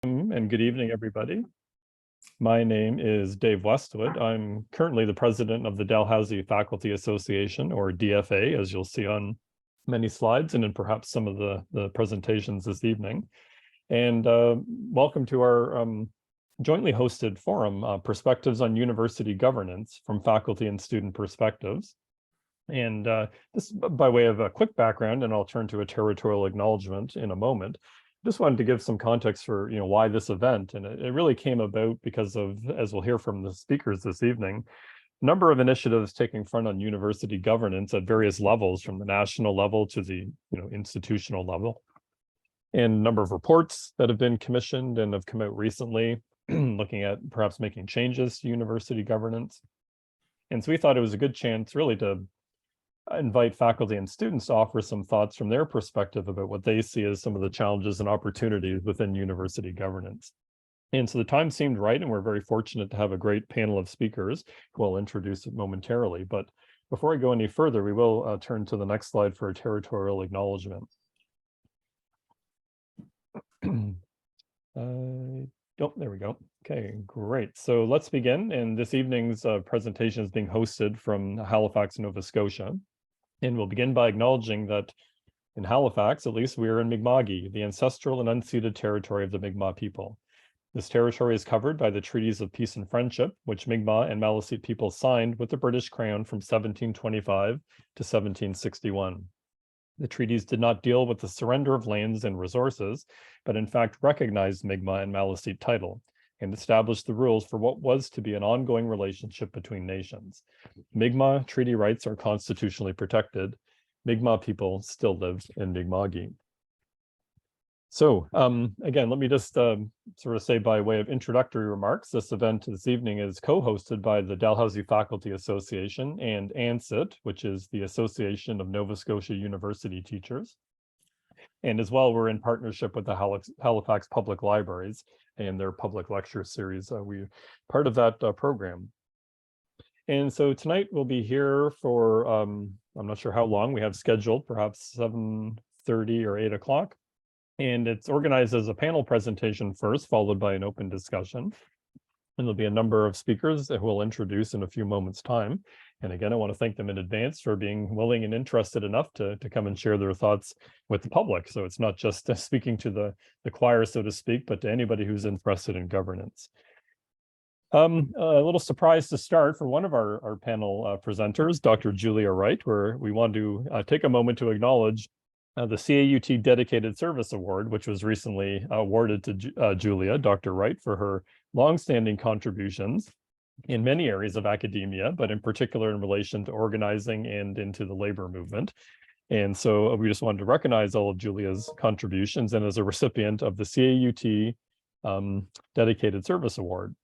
And good evening, everybody. My name is Dave Westwood. I'm currently the president of the Dalhousie Faculty Association, or DFA, as you'll see on many slides and in perhaps some of the presentations this evening. And welcome to our jointly hosted forum, Perspectives on University Governance from Faculty and Student Perspectives. And this by way of a quick background, and I'll turn to a territorial acknowledgement in a moment. Just wanted to give some context for why this event, and it really came about because of, as we'll hear from the speakers this evening, a number of initiatives taking front on university governance at various levels, from the national level to the institutional level, and a number of reports that have been commissioned and have come out recently, looking at perhaps making changes to university governance. And so we thought it was a good chance really to invite faculty and students to offer some thoughts from their perspective about what they see as some of the challenges and opportunities within university governance. And so the time seemed right, and we're very fortunate to have a great panel of speakers who I'll introduce momentarily. But before I go any further, we will turn to the next slide for a territorial acknowledgement. Oh, there we go. Okay, great. So let's begin. And this evening's presentation is being hosted from Halifax, Nova Scotia. And we'll begin by acknowledging that in Halifax, at least, we are in Mi'kma'ki, the ancestral and unceded territory of the Mi'kmaq people. This territory is covered by the Treaties of Peace and Friendship, which Mi'kmaq and Maliseet people signed with the British Crown from 1725 to 1761. The treaties did not deal with the surrender of lands and resources, but in fact recognized Mi'kmaq and Maliseet title and established the rules for what was to be an ongoing relationship between nations. Mi'kmaq treaty rights are constitutionally protected. Mi'kmaq people still live in Mi'kma'ki. So again, let me just sort of say by way of introductory remarks, this event this evening is co-hosted by the Dalhousie Faculty Association and ANSIT, which is the Association of Nova Scotia University Teachers. And as well, we're in partnership with the Halifax Public Libraries and their public lecture series. We're part of that program. And so tonight we'll be here for, I'm not sure how long we have scheduled, perhaps 7:30 or 8 o'clock. And it's organized as a panel presentation first, followed by an open discussion. And there'll be a number of speakers that we'll introduce in a few moments' time. And again, I want to thank them in advance for being willing and interested enough to come and share their thoughts with the public. So it's not just speaking to the choir, so to speak, but to anybody who's interested in governance. A little surprise to start for one of our panel presenters, Dr. Julia Wright, where we want to take a moment to acknowledge the CAUT Dedicated Service Award, which was recently awarded to Julia, Dr. Wright, for her longstanding contributions in many areas of academia, but in particular in relation to organizing and into the labor movement. And so we just wanted to recognize all of Julia's contributions, and as a recipient of the CAUT Dedicated Service Award.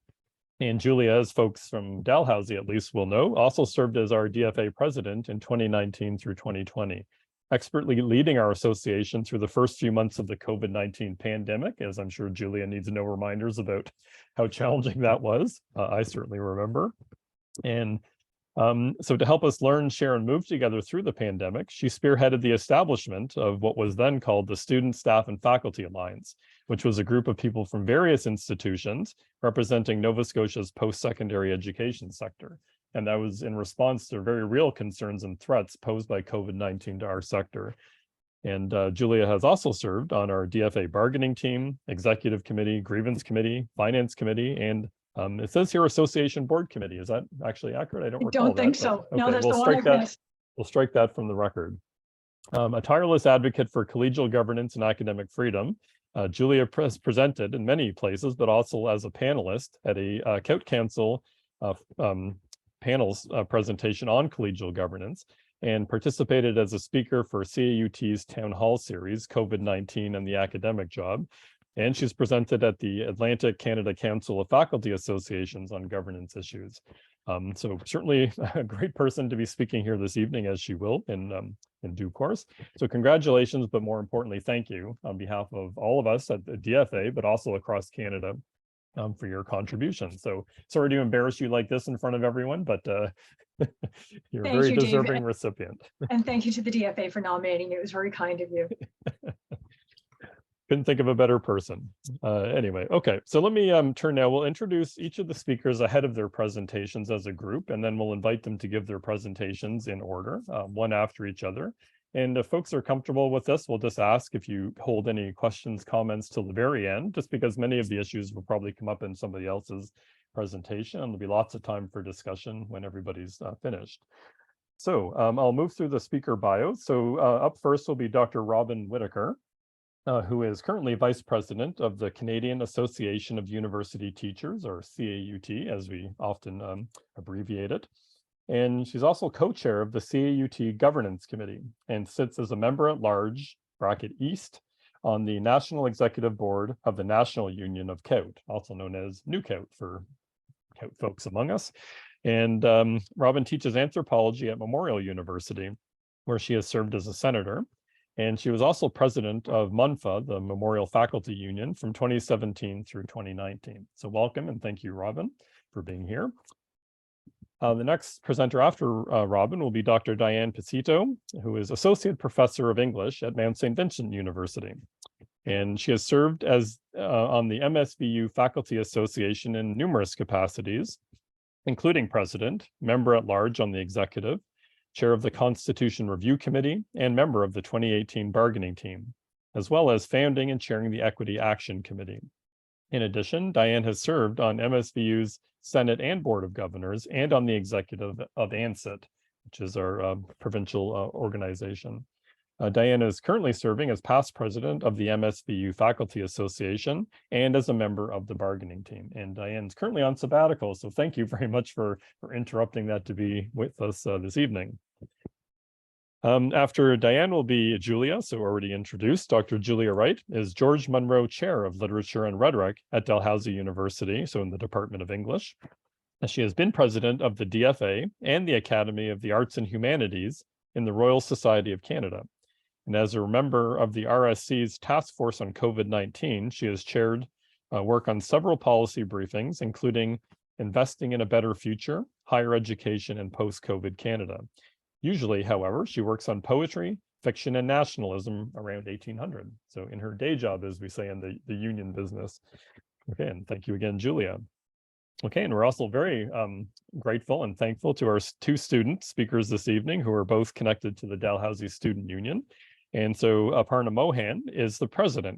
And Julia, as folks from Dalhousie at least will know, also served as our DFA president in 2019 through 2020. Expertly leading our association through the first few months of the COVID-19 pandemic, as I'm sure Julia needs no reminders about how challenging that was. I certainly remember. And so to help us learn, share, and move together through the pandemic, she spearheaded the establishment of what was then called the Student, Staff, and Faculty Alliance, which was a group of people from various institutions representing Nova Scotia's post-secondary education sector. And that was in response to very real concerns and threats posed by COVID-19 to our sector. And Julia has also served on our DFA bargaining team, executive committee, grievance committee, finance committee, and it says here association board committee. Is that actually accurate? I don't recall that. I don't think so. Okay, no, that's the one I've missed. We'll strike that from the record. A tireless advocate for collegial governance and academic freedom, Julia presented in many places, but also as a panelist at a CAUT Council panel's presentation on collegial governance, and participated as a speaker for CAUT's Town Hall series, COVID-19 and the Academic Job. And she's presented at the Atlantic Canada Council of Faculty Associations on governance issues. So certainly a great person to be speaking here this evening, as she will in due course. So congratulations, but more importantly, thank you on behalf of all of us at the DFA, but also across Canada for your contribution. So sorry to embarrass you like this in front of everyone, but you're a very deserving recipient. And thank you to the DFA for nominating you. It was very kind of you. Couldn't think of a better person. Anyway, okay, so let me turn now. We'll introduce each of the speakers ahead of their presentations as a group, and then we'll invite them to give their presentations in order, one after each other. And if folks are comfortable with this, we'll just ask if you hold any questions, comments till the very end, just because many of the issues will probably come up in somebody else's presentation, and there'll be lots of time for discussion when everybody's finished. So I'll move through the speaker bios. So up first will be Dr. Robin Whitaker, who is currently Vice President of the Canadian Association of University Teachers, or CAUT, as we often abbreviate it. And she's also co-chair of the CAUT Governance Committee and sits as a member at large, bracket East, on the National Executive Board of the National Union of CAUT, also known as NUCAUT for CAUT folks among us. And Robin teaches anthropology at Memorial University, where she has served as a senator. And she was also president of MUNFA, the Memorial Faculty Union, from 2017 through 2019. So welcome and thank you, Robin, for being here. The next presenter after Robin will be Dr. Diane Pesito, who is Associate Professor of English at Mount St. Vincent University. And she has served as on the MSVU Faculty Association in numerous capacities, including president, member at large on the executive, chair of the Constitution Review Committee, and member of the 2018 bargaining team, as well as founding and chairing the Equity Action Committee. In addition, Diane has served on MSVU's Senate and Board of Governors and on the executive of ANSIT, which is our provincial organization. Diane is currently serving as past president of the MSVU Faculty Association and as a member of the bargaining team. And Diane's currently on sabbatical, so thank you very much for interrupting that to be with us this evening. After Diane will be Julia, so already introduced. Dr. Julia Wright is George Munro Chair of Literature and Rhetoric at Dalhousie University, so in the Department of English. And she has been president of the DFA and the Academy of the Arts and Humanities in the Royal Society of Canada. And as a member of the RSC's Task Force on COVID-19, she has chaired work on several policy briefings, including investing in a better future, higher education, and post-COVID Canada. Usually, however, she works on poetry, fiction, and nationalism around 1800. So in her day job, as we say in the union business. Okay, and thank you again, Julia. Okay, and we're also very grateful and thankful to our two student speakers this evening, who are both connected to the Dalhousie Student Union. And so Aparna Mohan is the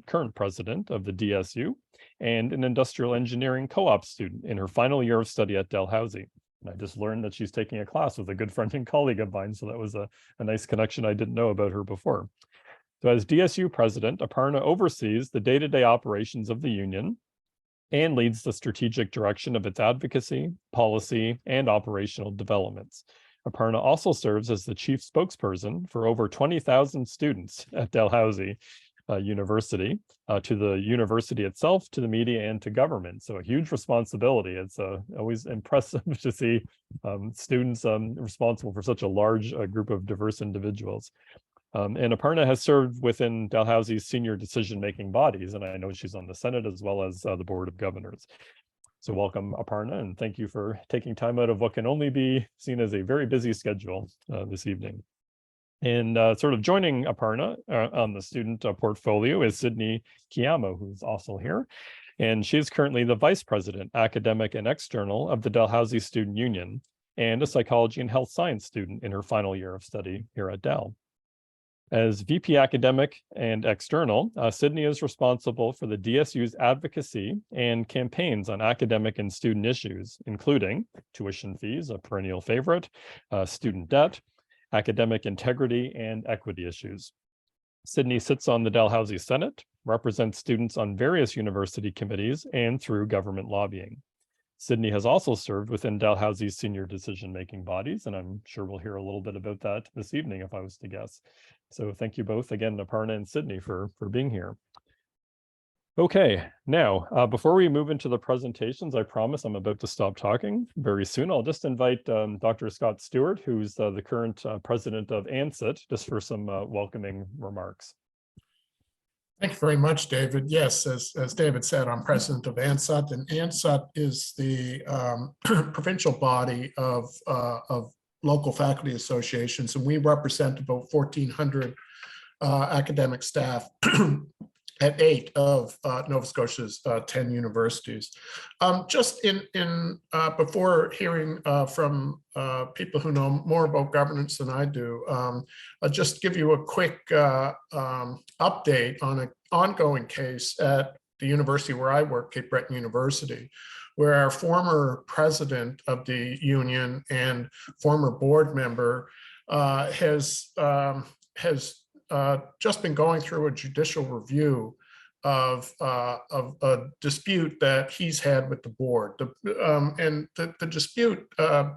current president of the DSU, and an industrial engineering co-op student in her final year of study at Dalhousie. And I just learned that she's taking a class with a good friend and colleague of mine, so that was a nice connection I didn't know about her before. So as DSU president, Aparna oversees the day-to-day operations of the union and leads the strategic direction of its advocacy, policy, and operational developments. Aparna also serves as the chief spokesperson for over 20,000 students at Dalhousie University, to the university itself, to the media, and to government. So a huge responsibility. It's always impressive to see students responsible for such a large group of diverse individuals. And Aparna has served within Dalhousie's senior decision-making bodies, and I know she's on the Senate as well as the Board of Governors. So welcome, Aparna, and thank you for taking time out of what can only be seen as a very busy schedule this evening. And sort of joining Aparna on the student portfolio is Sydney Kiyamo, who's also here. And she's currently the Vice President, Academic and External of the Dalhousie Student Union, and a Psychology and Health Science student in her final year of study here at Dal. As VP Academic and External, Sydney is responsible for the DSU's advocacy and campaigns on academic and student issues, including tuition fees, a perennial favorite, student debt, academic integrity, and equity issues. Sydney sits on the Dalhousie Senate, represents students on various university committees, and through government lobbying. Sydney has also served within Dalhousie's senior decision-making bodies, and I'm sure we'll hear a little bit about that this evening if I was to guess. So thank you both again, Aparna and Sydney, for being here. Okay, now, before we move into the presentations, I promise I'm about to stop talking very soon. I'll just invite Dr. Scott Stewart, who's the current president of ANSIT, just for some welcoming remarks. Thank you very much, David. Yes, as David said, I'm president of ANSIT, and ANSIT is the provincial body of local faculty associations, and we represent about 1,400 academic staff at 8 of Nova Scotia's 10 universities. Just before hearing from people who know more about governance than I do, I'll just give you a quick update on an ongoing case at the university where I work, Cape Breton University, where our former president of the union and former board member has just been going through a judicial review of a dispute that he's had with the board. The dispute, to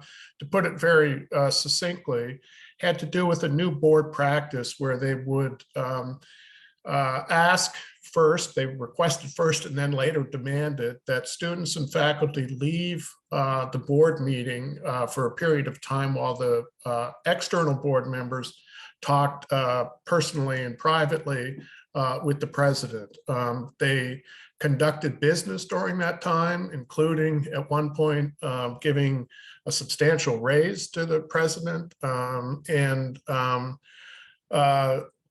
put it very succinctly, had to do with a new board practice where they would ask first, they requested first and then later demanded that students and faculty leave the board meeting for a period of time while the external board members talked personally and privately with the president. They conducted business during that time, including at one point giving a substantial raise to the president.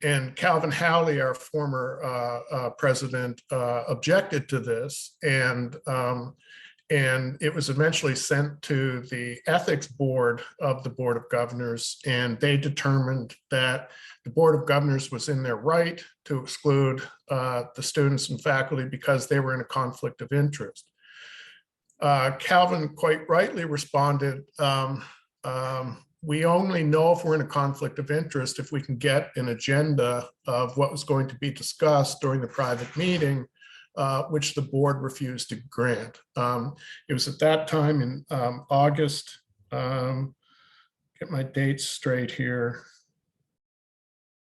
And Calvin Howley, our former president, objected to this, and it was eventually sent to the ethics board of the Board of Governors, and they determined that the Board of Governors was in their right to exclude the students and faculty because they were in a conflict of interest. Calvin quite rightly responded, we only know if we're in a conflict of interest if we can get an agenda of what was going to be discussed during the private meeting, which the board refused to grant. It was at that time in August, get my dates straight here,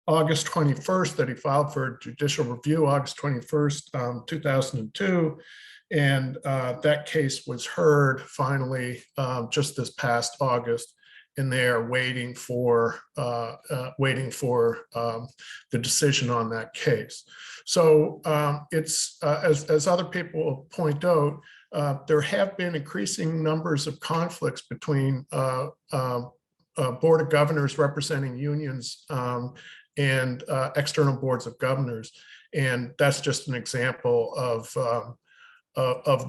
August 21st that he filed for judicial review, August 21st, 2002. And that case was heard finally just this past August. And they are waiting for the decision on that case. So it's as other people point out, there have been increasing numbers of conflicts between Board of Governors representing unions and external boards of governors, and that's just an example of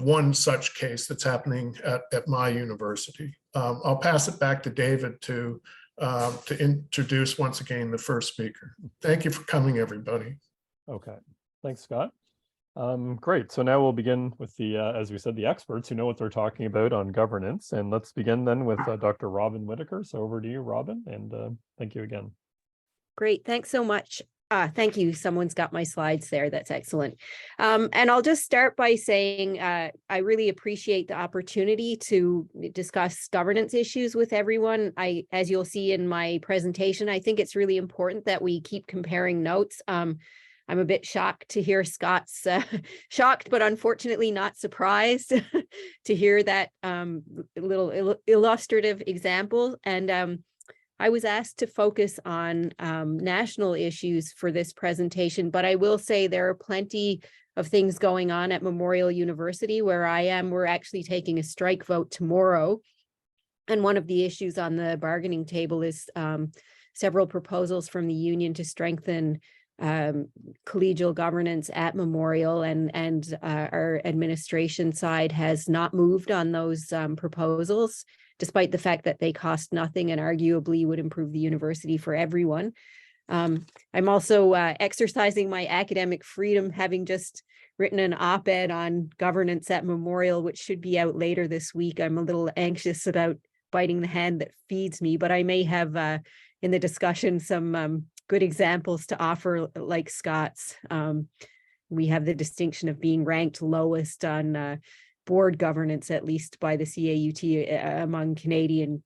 one such case that's happening at my university. I'll pass it back to David to introduce once again the first speaker. Thank you for coming, everybody. Okay, thanks, Scott. Great. So now we'll begin with the, as we said, the experts who know what they're talking about on governance. And let's begin then with Dr. Robin Whitaker. So over to you, Robin, and thank you again. Great. Thanks so much. Thank you. Someone's got my slides there. That's excellent. And I'll just start by saying I really appreciate the opportunity to discuss governance issues with everyone. As you'll see in my presentation, I think it's really important that we keep comparing notes. I'm a bit shocked to hear Scott's shocked, but unfortunately not surprised to hear that little illustrative example. And I was asked to focus on national issues for this presentation, but I will say there are plenty of things going on at Memorial University where I am. We're actually taking a strike vote tomorrow. And one of the issues on the bargaining table is several proposals from the union to strengthen collegial governance at Memorial, and our administration side has not moved on those proposals, despite the fact that they cost nothing and arguably would improve the university for everyone. I'm also exercising my academic freedom, having just written an op-ed on governance at Memorial, which should be out later this week. I'm a little anxious about biting the hand that feeds me, but I may have in the discussion some good examples to offer like Scott's. We have the distinction of being ranked lowest on board governance, at least by the CAUT among Canadian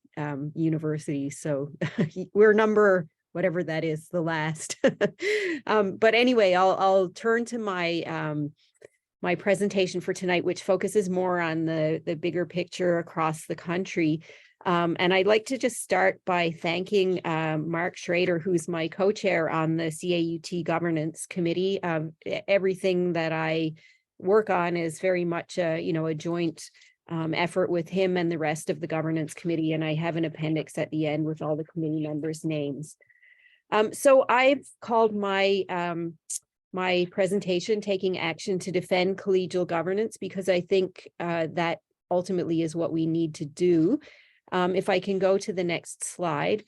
universities. So we're number, whatever that is, the last. But anyway, I'll turn to my my presentation for tonight, which focuses more on the bigger picture across the country. And I'd like to just start by thanking Mark Schrader, who's my co-chair on the CAUT Governance Committee. Everything that I work on is very much a joint effort with him and the rest of the Governance Committee, and I have an appendix at the end with all the committee members' names. So I've called my my presentation, Taking Action to Defend Collegial Governance, because I think that ultimately is what we need to do. If I can go to the next slide.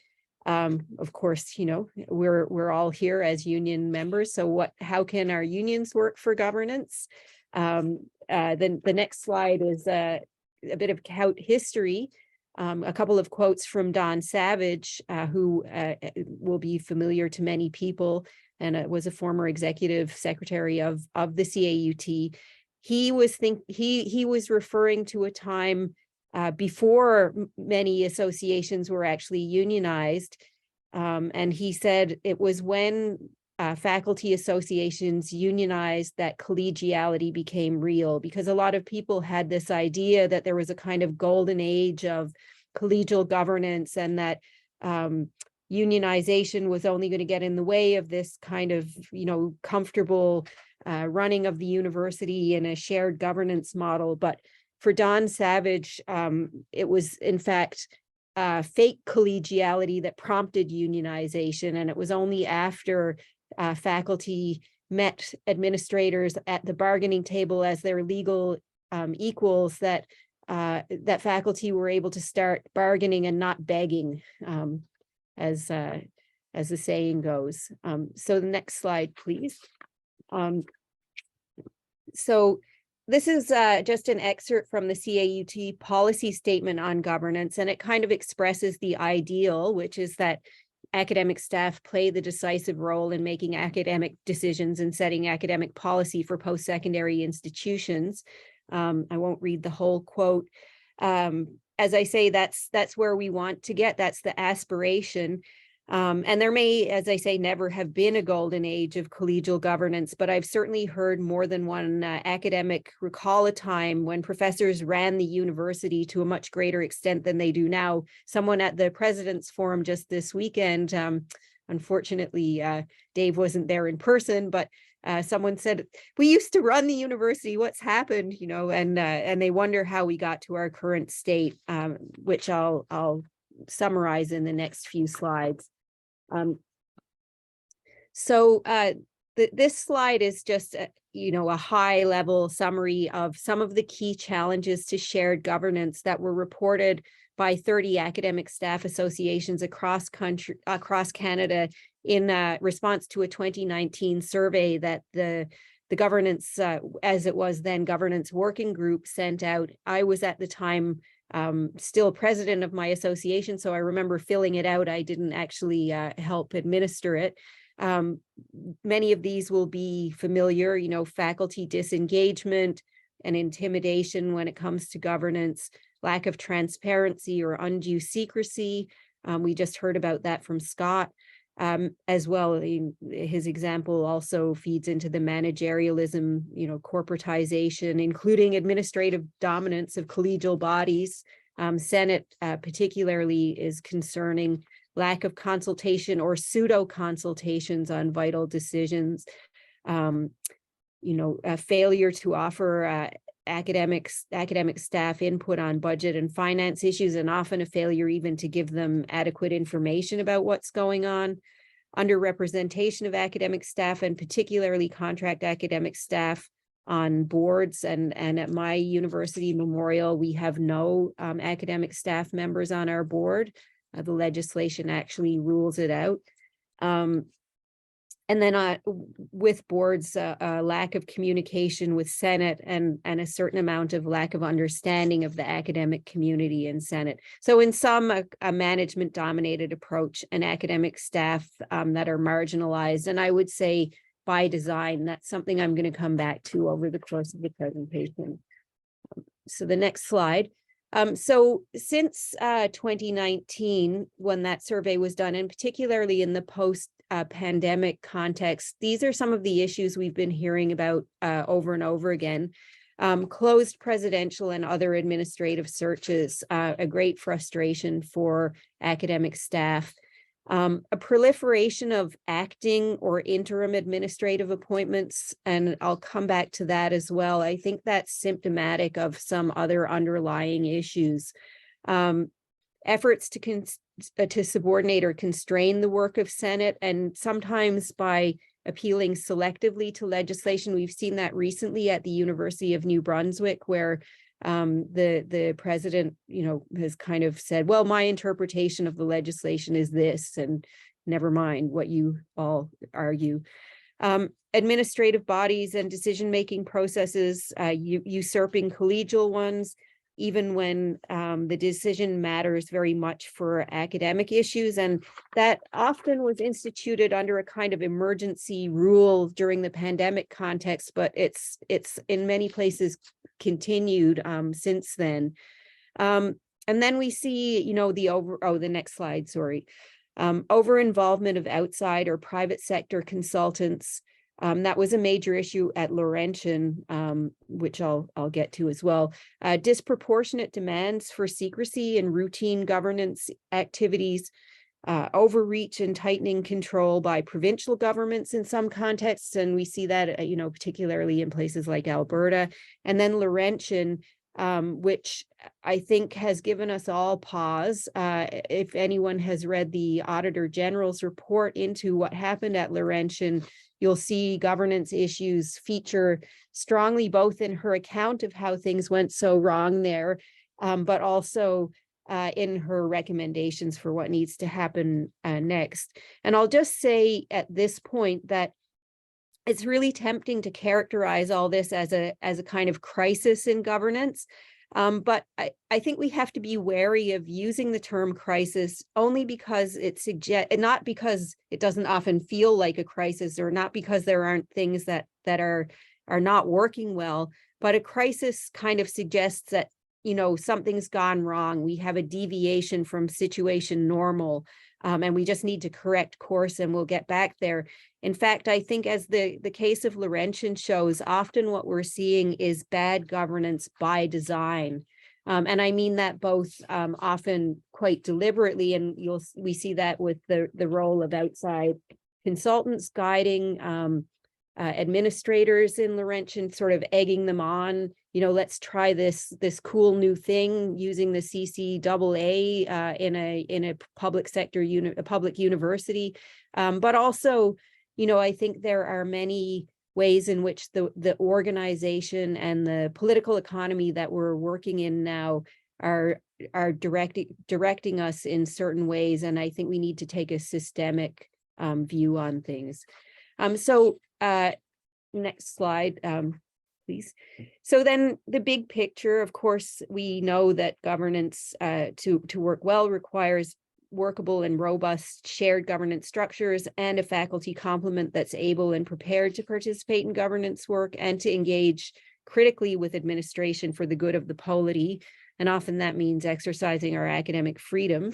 Of course, you know, we're all here as union members. So how can our unions work for governance? Then the next slide is a bit of COUT history. A couple of quotes from Don Savage, who will be familiar to many people, and was a former executive secretary of the CAUT. He was referring to a time before many associations were actually unionized. And he said it was when faculty associations unionized that collegiality became real, because a lot of people had this idea that there was a kind of golden age of collegial governance, and that unionization was only going to get in the way of this kind of, you know, comfortable running of the university in a shared governance model. But for Don Savage, it was in fact fake collegiality that prompted unionization, and it was only after faculty met administrators at the bargaining table as their legal equals that faculty were able to start bargaining and not begging, as the saying goes. So the next slide, please. So this is just an excerpt from the CAUT policy statement on governance, and it kind of expresses the ideal, which is that academic staff play the decisive role in making academic decisions and setting academic policy for post-secondary institutions. I won't read the whole quote. As I say, that's where we want to get. That's the aspiration. And there may, as I say, never have been a golden age of collegial governance, but I've certainly heard more than one academic recall a time when professors ran the university to a much greater extent than they do now. Someone at the President's Forum just this weekend, unfortunately, Dave wasn't there in person, but someone said, we used to run the university, what's happened, you know, and they wonder how we got to our current state, which I'll summarize in the next few slides. This slide is just, you know, a high level summary of some of the key challenges to shared governance that were reported by 30 academic staff associations across Canada in response to a 2019 survey that the governance, as it was then, governance working group sent out. I was at the time still president of my association, so I remember filling it out. I didn't actually help administer it. Many of these will be familiar, you know, faculty disengagement and intimidation when it comes to governance, lack of transparency or undue secrecy. We just heard about that from Scott. As well, his example also feeds into the managerialism, you know, corporatization, including administrative dominance of collegial bodies. Senate particularly is concerning, lack of consultation or pseudo consultations on vital decisions, you know, a failure to offer academic staff input on budget and finance issues, and often a failure even to give them adequate information about what's going on. Underrepresentation of academic staff, and particularly contract academic staff on boards. And at my university, Memorial, we have no academic staff members on our board. The legislation actually rules it out. And then with boards, a lack of communication with Senate, and a certain amount of lack of understanding of the academic community in Senate. So in sum, a management-dominated approach and academic staff that are marginalized. And I would say by design, that's something I'm going to come back to over the course of the presentation. So the next slide. So since 2019, when that survey was done, and particularly in the post-pandemic context, these are some of the issues we've been hearing about over and over again. Closed presidential and other administrative searches, a great frustration for academic staff. A proliferation of acting or interim administrative appointments, and I'll come back to that as well. I think that's symptomatic of some other underlying issues. Efforts to subordinate or constrain the work of Senate, and sometimes by appealing selectively to legislation. We've seen that recently at the University of New Brunswick, where the president, has kind of said, well, my interpretation of the legislation is this, and never mind what you all argue. Administrative bodies and decision-making processes, usurping collegial ones, even when the decision matters very much for academic issues. And that often was instituted under a kind of emergency rule during the pandemic context, but it's in many places continued since then. And then we see, the next slide, sorry. Over involvement of outside or private sector consultants. That was a major issue at Laurentian, which I'll get to as well. Disproportionate demands for secrecy and routine governance activities, overreach and tightening control by provincial governments in some contexts. And we see that, particularly in places like Alberta. And then Laurentian, which I think has given us all pause. If anyone has read the Auditor General's report into what happened at Laurentian, you'll see governance issues feature strongly both in her account of how things went so wrong there, but also in her recommendations for what needs to happen next. And I'll just say at this point that it's really tempting to characterize all this as a kind of crisis in governance. But I think we have to be wary of using the term crisis only because it suggests, not because it doesn't often feel like a crisis, or not because there aren't things that are not working well, but a crisis kind of suggests that, something's gone wrong. We have a deviation from situation normal, and we just need to correct course, and we'll get back there. In fact, I think as the case of Laurentian shows, often what we're seeing is bad governance by design. And I mean that both often quite deliberately, and we see that with the role of outside consultants guiding administrators in Laurentian, sort of egging them on, let's try this cool new thing using the CCAA in a public sector a public university, but also, I think there are many ways in which the organization and the political economy that we're working in now are directing us in certain ways, and I think we need to take a systemic view on things. So next slide, please. So then the big picture, of course, we know that governance to work well requires workable and robust shared governance structures and a faculty complement that's able and prepared to participate in governance work and to engage critically with administration for the good of the polity. And often that means exercising our academic freedom.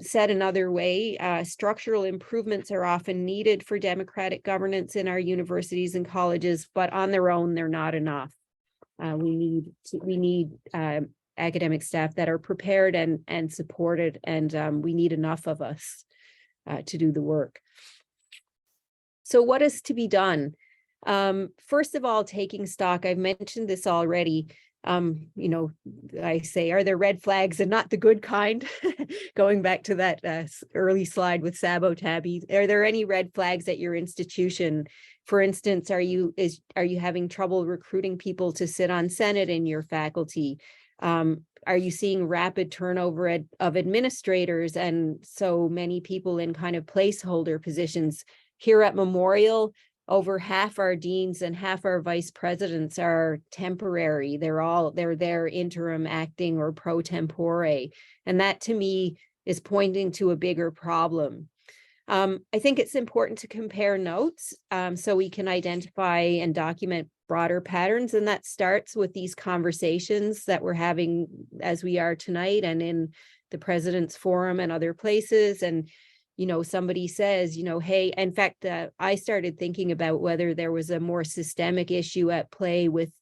Said another way, structural improvements are often needed for democratic governance in our universities and colleges, but on their own, they're not enough. We need academic staff that are prepared and supported, and we need enough of us to do the work. So what is to be done? First of all, taking stock, I've mentioned this already. I say, are there red flags and not the good kind? Going back to that early slide with Sabo Tabby, are there any red flags at your institution? For instance, are you having trouble recruiting people to sit on Senate in your faculty? Are you seeing rapid turnover of administrators and so many people in kind of placeholder positions? Here at Memorial, over half our deans and half our vice presidents are temporary. They're there interim, acting, or pro tempore. And that to me is pointing to a bigger problem. I think it's important to compare notes so we can identify and document broader patterns. And that starts with these conversations that we're having as we are tonight and in the President's Forum and other places. And somebody says, hey, in fact, I started thinking about whether there was a more systemic issue at play with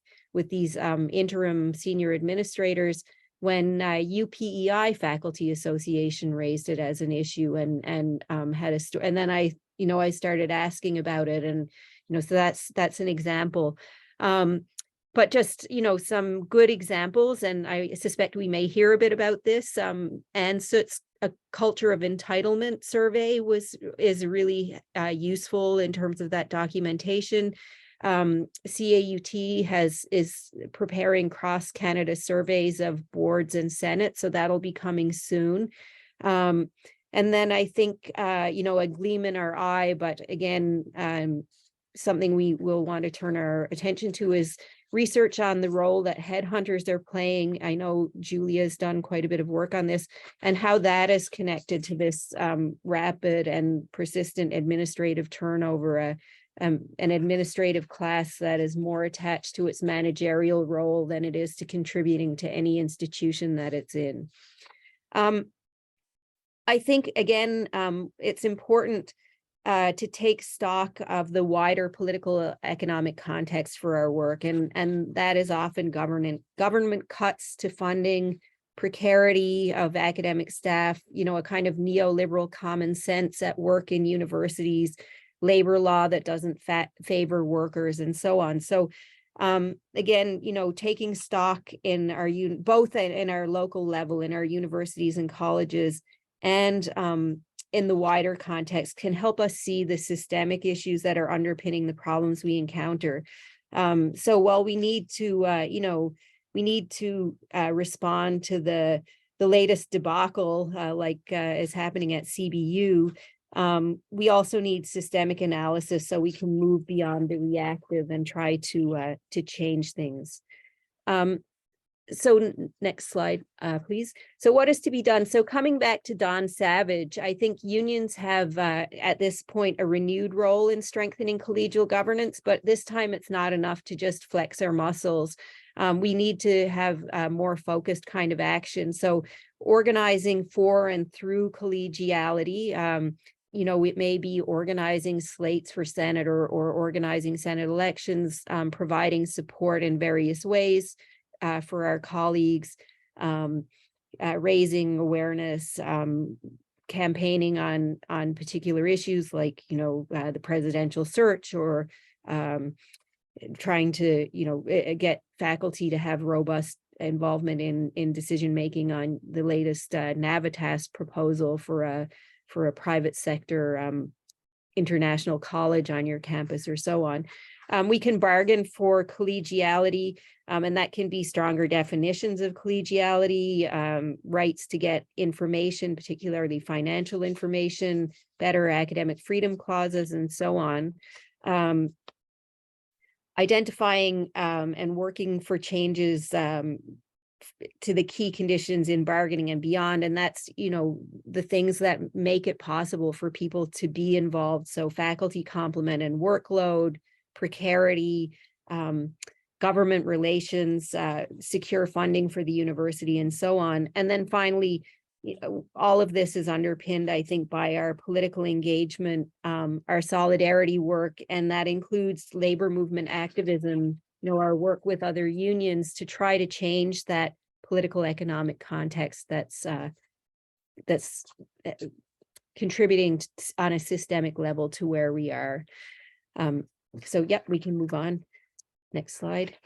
these interim senior administrators when UPEI Faculty Association raised it as an issue and had a story. And then I started asking about it, and so that's an example. But just, some good examples, and I suspect we may hear a bit about this. Anne Soot's a culture of entitlement survey is really useful in terms of that documentation. CAUT is preparing cross Canada surveys of boards and Senate, so that'll be coming soon. And then I think a gleam in our eye, but again, something we will want to turn our attention to is research on the role that headhunters are playing. I know Julia's done quite a bit of work on this, and how that is connected to this rapid and persistent administrative turnover, an administrative class that is more attached to its managerial role than it is to contributing to any institution that it's in. I think, again, it's important to take stock of the wider political economic context for our work. And that is often government cuts to funding, precarity of academic staff, a kind of neoliberal common sense at work in universities, labor law that doesn't favor workers, and so on. So again, taking stock in our both in our local level, in our universities and colleges, and in the wider context, can help us see the systemic issues that are underpinning the problems we encounter. So while we need to, respond to the latest debacle, is happening at CBU, we also need systemic analysis so we can move beyond the reactive and try to change things. So next slide, please. So what is to be done? So coming back to Don Savage, I think unions have at this point a renewed role in strengthening collegial governance, but this time it's not enough to just flex our muscles. We need to have a more focused kind of action. So organizing for and through collegiality, it may be organizing slates for Senate or organizing Senate elections, providing support in various ways for our colleagues, raising awareness, campaigning on particular issues like, the presidential search, or trying to, get faculty to have robust involvement in decision-making on the latest Navitas proposal for a private sector international college on your campus, or so on. We can bargain for collegiality, and that can be stronger definitions of collegiality, rights to get information, particularly financial information, better academic freedom clauses, and so on. Identifying and working for changes to the key conditions in bargaining and beyond. And that's, the things that make it possible for people to be involved. So faculty complement and workload, precarity, government relations, secure funding for the university, and so on. And then finally, all of this is underpinned, I think, by our political engagement, our solidarity work, and that includes labor movement activism, our work with other unions to try to change that political economic context that's contributing on a systemic level to where we are. So we can move on. Next slide.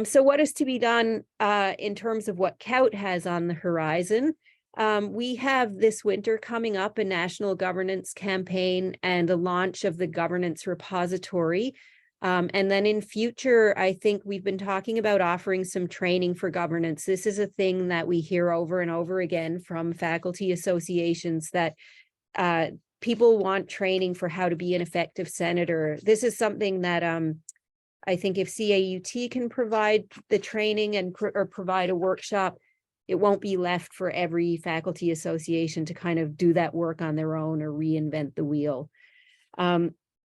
So what is to be done in terms of what CAUT has on the horizon? We have this winter coming up a national governance campaign and the launch of the governance repository. And then in future, I think we've been talking about offering some training for governance. This is a thing that we hear over and over again from faculty associations, that people want training for how to be an effective senator. This is something that I think if CAUT can provide the training or provide a workshop, it won't be left for every faculty association to kind of do that work on their own or reinvent the wheel.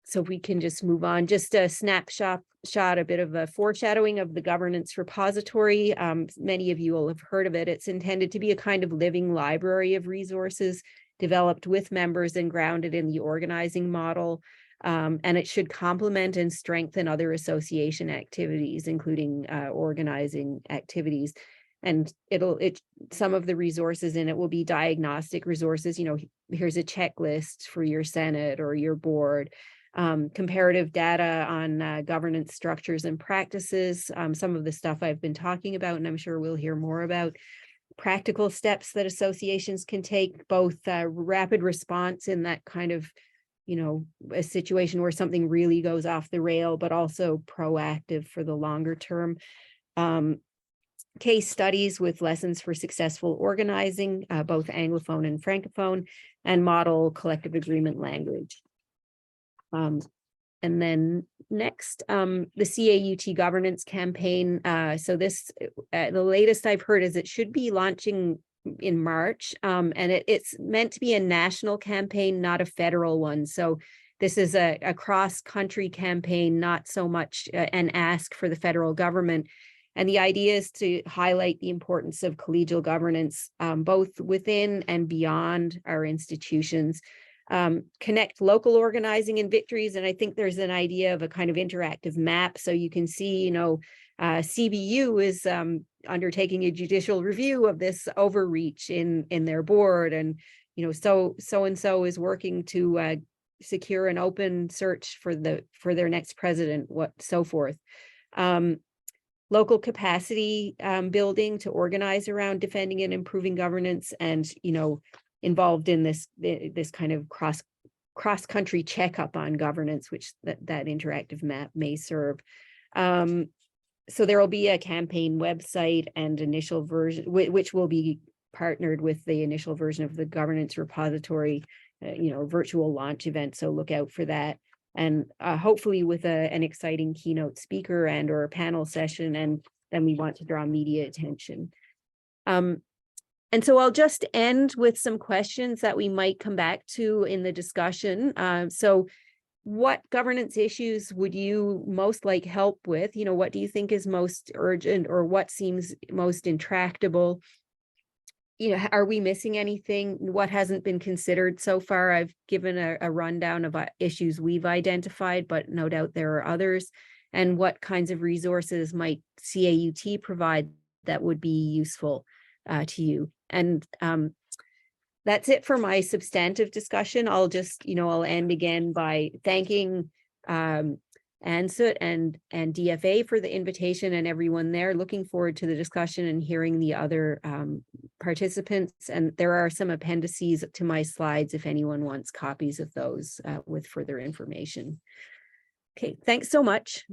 So if we can just move on, just a snapshot, a bit of a foreshadowing of the governance repository. Many of you will have heard of it. It's intended to be a kind of living library of resources developed with members and grounded in the organizing model. And it should complement and strengthen other association activities, including organizing activities. And some of the resources in it will be diagnostic resources. Here's a checklist for your Senate or your board. Comparative data on governance structures and practices, some of the stuff I've been talking about, and I'm sure we'll hear more about. practical steps that associations can take, both rapid response in that kind of, a situation where something really goes off the rail, but also proactive for the longer term. Case studies with lessons for successful organizing, both Anglophone and Francophone, and model collective agreement language. And then next, the CAUT governance campaign. So this, the latest I've heard is it should be launching in March, and it's meant to be a national campaign, not a federal one. So this is a cross-country campaign, not so much an ask for the federal government. And the idea is to highlight the importance of collegial governance, both within and beyond our institutions. Connect local organizing and victories. And I think there's an idea of a kind of interactive map. So you can see, CBU is undertaking a judicial review of this overreach in their board. And, so-and-so is working to secure an open search for their next president, so forth. Local capacity building to organize around defending and improving governance, and, involved in this kind of cross-country checkup on governance, which that interactive map may serve. So there will be a campaign website and initial version, which will be partnered with the initial version of the governance repository, virtual launch event. So look out for that. And hopefully with an exciting keynote speaker or a panel session, and then we want to draw media attention. And so I'll just end with some questions that we might come back to in the discussion. So what governance issues would you most like help with? What do you think is most urgent, or what seems most intractable? Are we missing anything? What hasn't been considered so far? I've given a rundown of issues we've identified, but no doubt there are others. And what kinds of resources might CAUT provide that would be useful to you? And that's it for my substantive discussion. I'll just, I'll end again by thanking ANSUT and DFA for the invitation, and everyone there. Looking forward to the discussion and hearing the other participants. And there are some appendices to my slides if anyone wants copies of those with further information. Okay, thanks so much.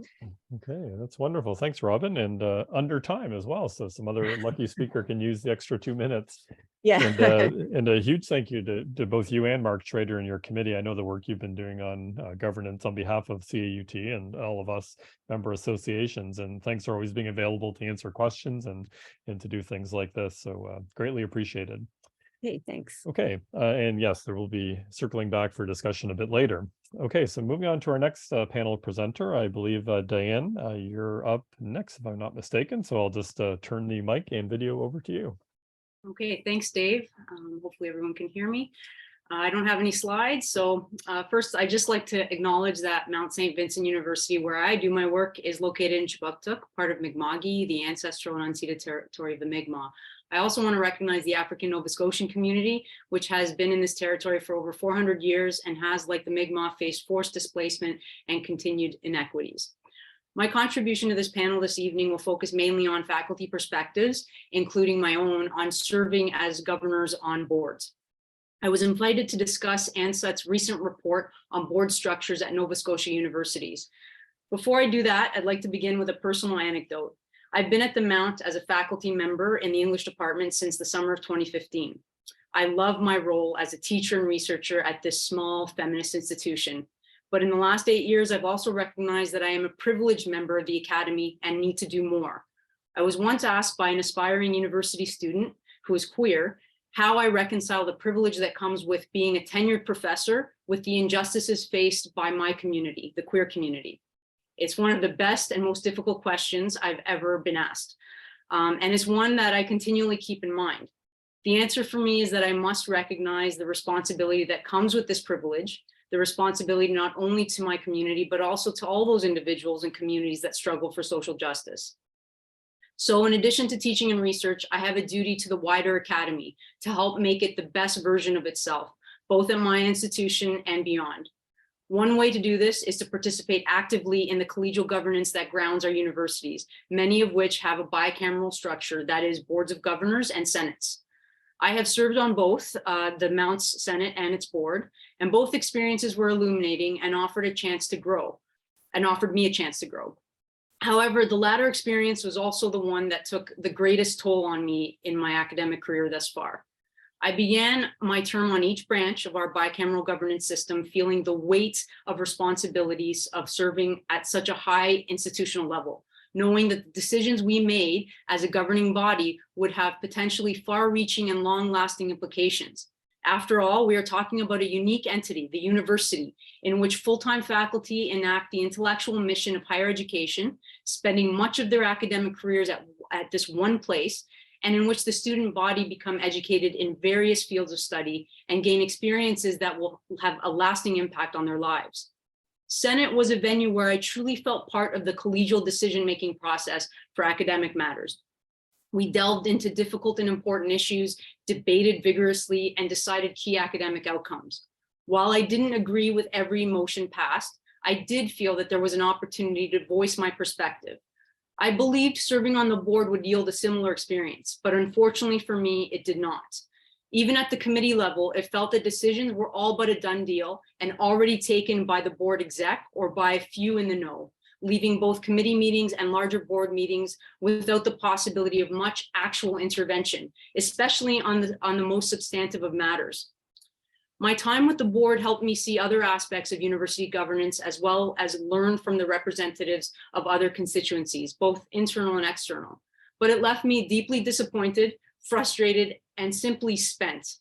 Okay, that's wonderful. Thanks, Robin. And under time as well. So some other lucky speaker can use the extra 2 minutes. Yeah. And a huge thank you to both you and Mark Schrader and your committee. I know the work you've been doing on governance on behalf of CAUT and all of us member associations. And thanks for always being available to answer questions and to do things like this. So greatly appreciated. Okay, thanks. Okay, and yes, there will be circling back for discussion a bit later. Okay, so moving on to our next panel presenter, I believe, Diane, you're up next, if I'm not mistaken. So I'll just turn the mic and video over to you. Okay, thanks, Dave. Hopefully everyone can hear me. I don't have any slides. So first, I'd just like to acknowledge that Mount St. Vincent University, where I do my work, is located in Kjipuktuk, part of Mi'kma'ki, the ancestral and unceded territory of the Mi'kmaq. I also want to recognize the African Nova Scotian community, which has been in this territory for over 400 years and has, like the Mi'kmaq, faced forced displacement and continued inequities. My contribution to this panel this evening will focus mainly on faculty perspectives, including my own, on serving as governors on boards. I was invited to discuss ANSUT's recent report on board structures at Nova Scotia universities. Before I do that, I'd like to begin with a personal anecdote. I've been at the Mount as a faculty member in the English department since the summer of 2015. I love my role as a teacher and researcher at this small feminist institution. But in the last 8 years, I've also recognized that I am a privileged member of the academy and need to do more. I was once asked by an aspiring university student who is queer how I reconcile the privilege that comes with being a tenured professor with the injustices faced by my community, the queer community. It's one of the best and most difficult questions I've ever been asked. And it's one that I continually keep in mind. The answer for me is that I must recognize the responsibility that comes with this privilege, the responsibility not only to my community, but also to all those individuals and communities that struggle for social justice. So in addition to teaching and research, I have a duty to the wider academy to help make it the best version of itself, both at my institution and beyond. One way to do this is to participate actively in the collegial governance that grounds our universities, many of which have a bicameral structure, that is boards of governors and senates. I have served on both the Mounts Senate and its board, and both experiences were illuminating and offered me a chance to grow. However, the latter experience was also the one that took the greatest toll on me in my academic career thus far. I began my term on each branch of our bicameral governance system, feeling the weight of responsibilities of serving at such a high institutional level, knowing that the decisions we made as a governing body would have potentially far-reaching and long-lasting implications. After all, we are talking about a unique entity, the university, in which full-time faculty enact the intellectual mission of higher education, spending much of their academic careers at this one place, and in which the student body become educated in various fields of study and gain experiences that will have a lasting impact on their lives. Senate was a venue where I truly felt part of the collegial decision-making process for academic matters. We delved into difficult and important issues, debated vigorously, and decided key academic outcomes. While I didn't agree with every motion passed, I did feel that there was an opportunity to voice my perspective. I believed serving on the board would yield a similar experience, but unfortunately for me, it did not. Even at the committee level, it felt that decisions were all but a done deal and already taken by the board exec or by a few in the know, leaving both committee meetings and larger board meetings without the possibility of much actual intervention, especially on the most substantive of matters. My time with the board helped me see other aspects of university governance, as well as learn from the representatives of other constituencies, both internal and external. But it left me deeply disappointed, frustrated, and simply spent.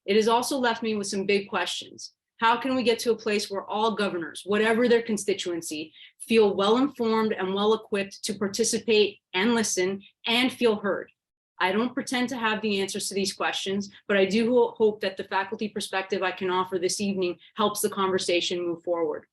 It has also left me with some big questions. How can we get to a place where all governors, whatever their constituency, feel well-informed and well-equipped to participate and listen and feel heard? I don't pretend to have the answers to these questions, but I do hope that the faculty perspective I can offer this evening helps the conversation move forward.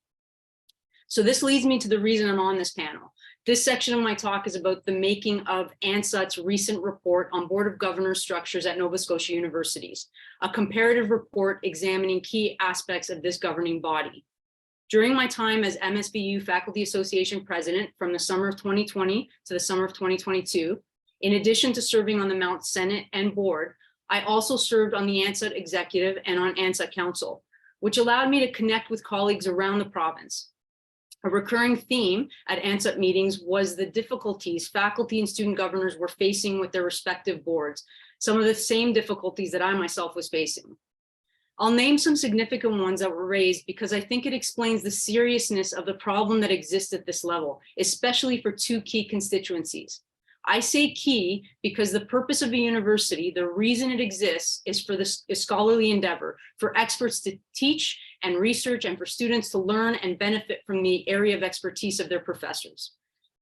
So this leads me to the reason I'm on this panel. This section of my talk is about the making of ANSUT's recent report on Board of Governors structures at Nova Scotia universities, a comparative report examining key aspects of this governing body. During my time as MSBU Faculty Association President from the summer of 2020 to the summer of 2022, in addition to serving on the Mount Senate and board, I also served on the ANSUT executive and on ANSUT council, which allowed me to connect with colleagues around the province. A recurring theme at ANSUT meetings was the difficulties faculty and student governors were facing with their respective boards, some of the same difficulties that I myself was facing. I'll name some significant ones that were raised because I think it explains the seriousness of the problem that exists at this level, especially for two key constituencies. I say key because the purpose of a university, the reason it exists, is for the scholarly endeavor, for experts to teach and research, and for students to learn and benefit from the area of expertise of their professors.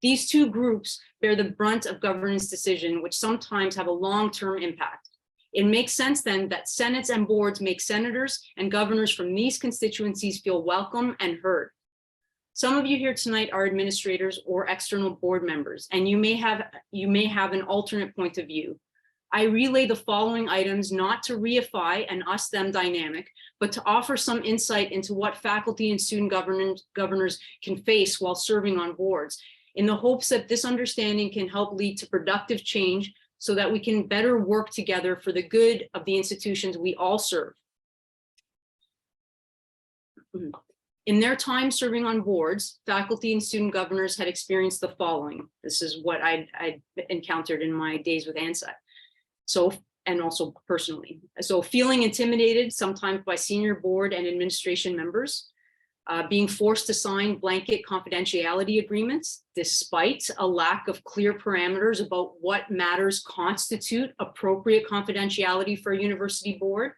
These two groups bear the brunt of governance decision, which sometimes have a long-term impact. It makes sense then that senates and boards make senators and governors from these constituencies feel welcome and heard. Some of you here tonight are administrators or external board members, and you may have an alternate point of view. I relay the following items not to reify an us-them dynamic, but to offer some insight into what faculty and student governors can face while serving on boards, in the hopes that this understanding can help lead to productive change so that we can better work together for the good of the institutions we all serve. In their time serving on boards, faculty and student governors had experienced the following. This is what I'd encountered in my days with ANSUT. So, and also personally. So feeling intimidated sometimes by senior board and administration members, being forced to sign blanket confidentiality agreements, despite a lack of clear parameters about what matters constitute appropriate confidentiality for a university board,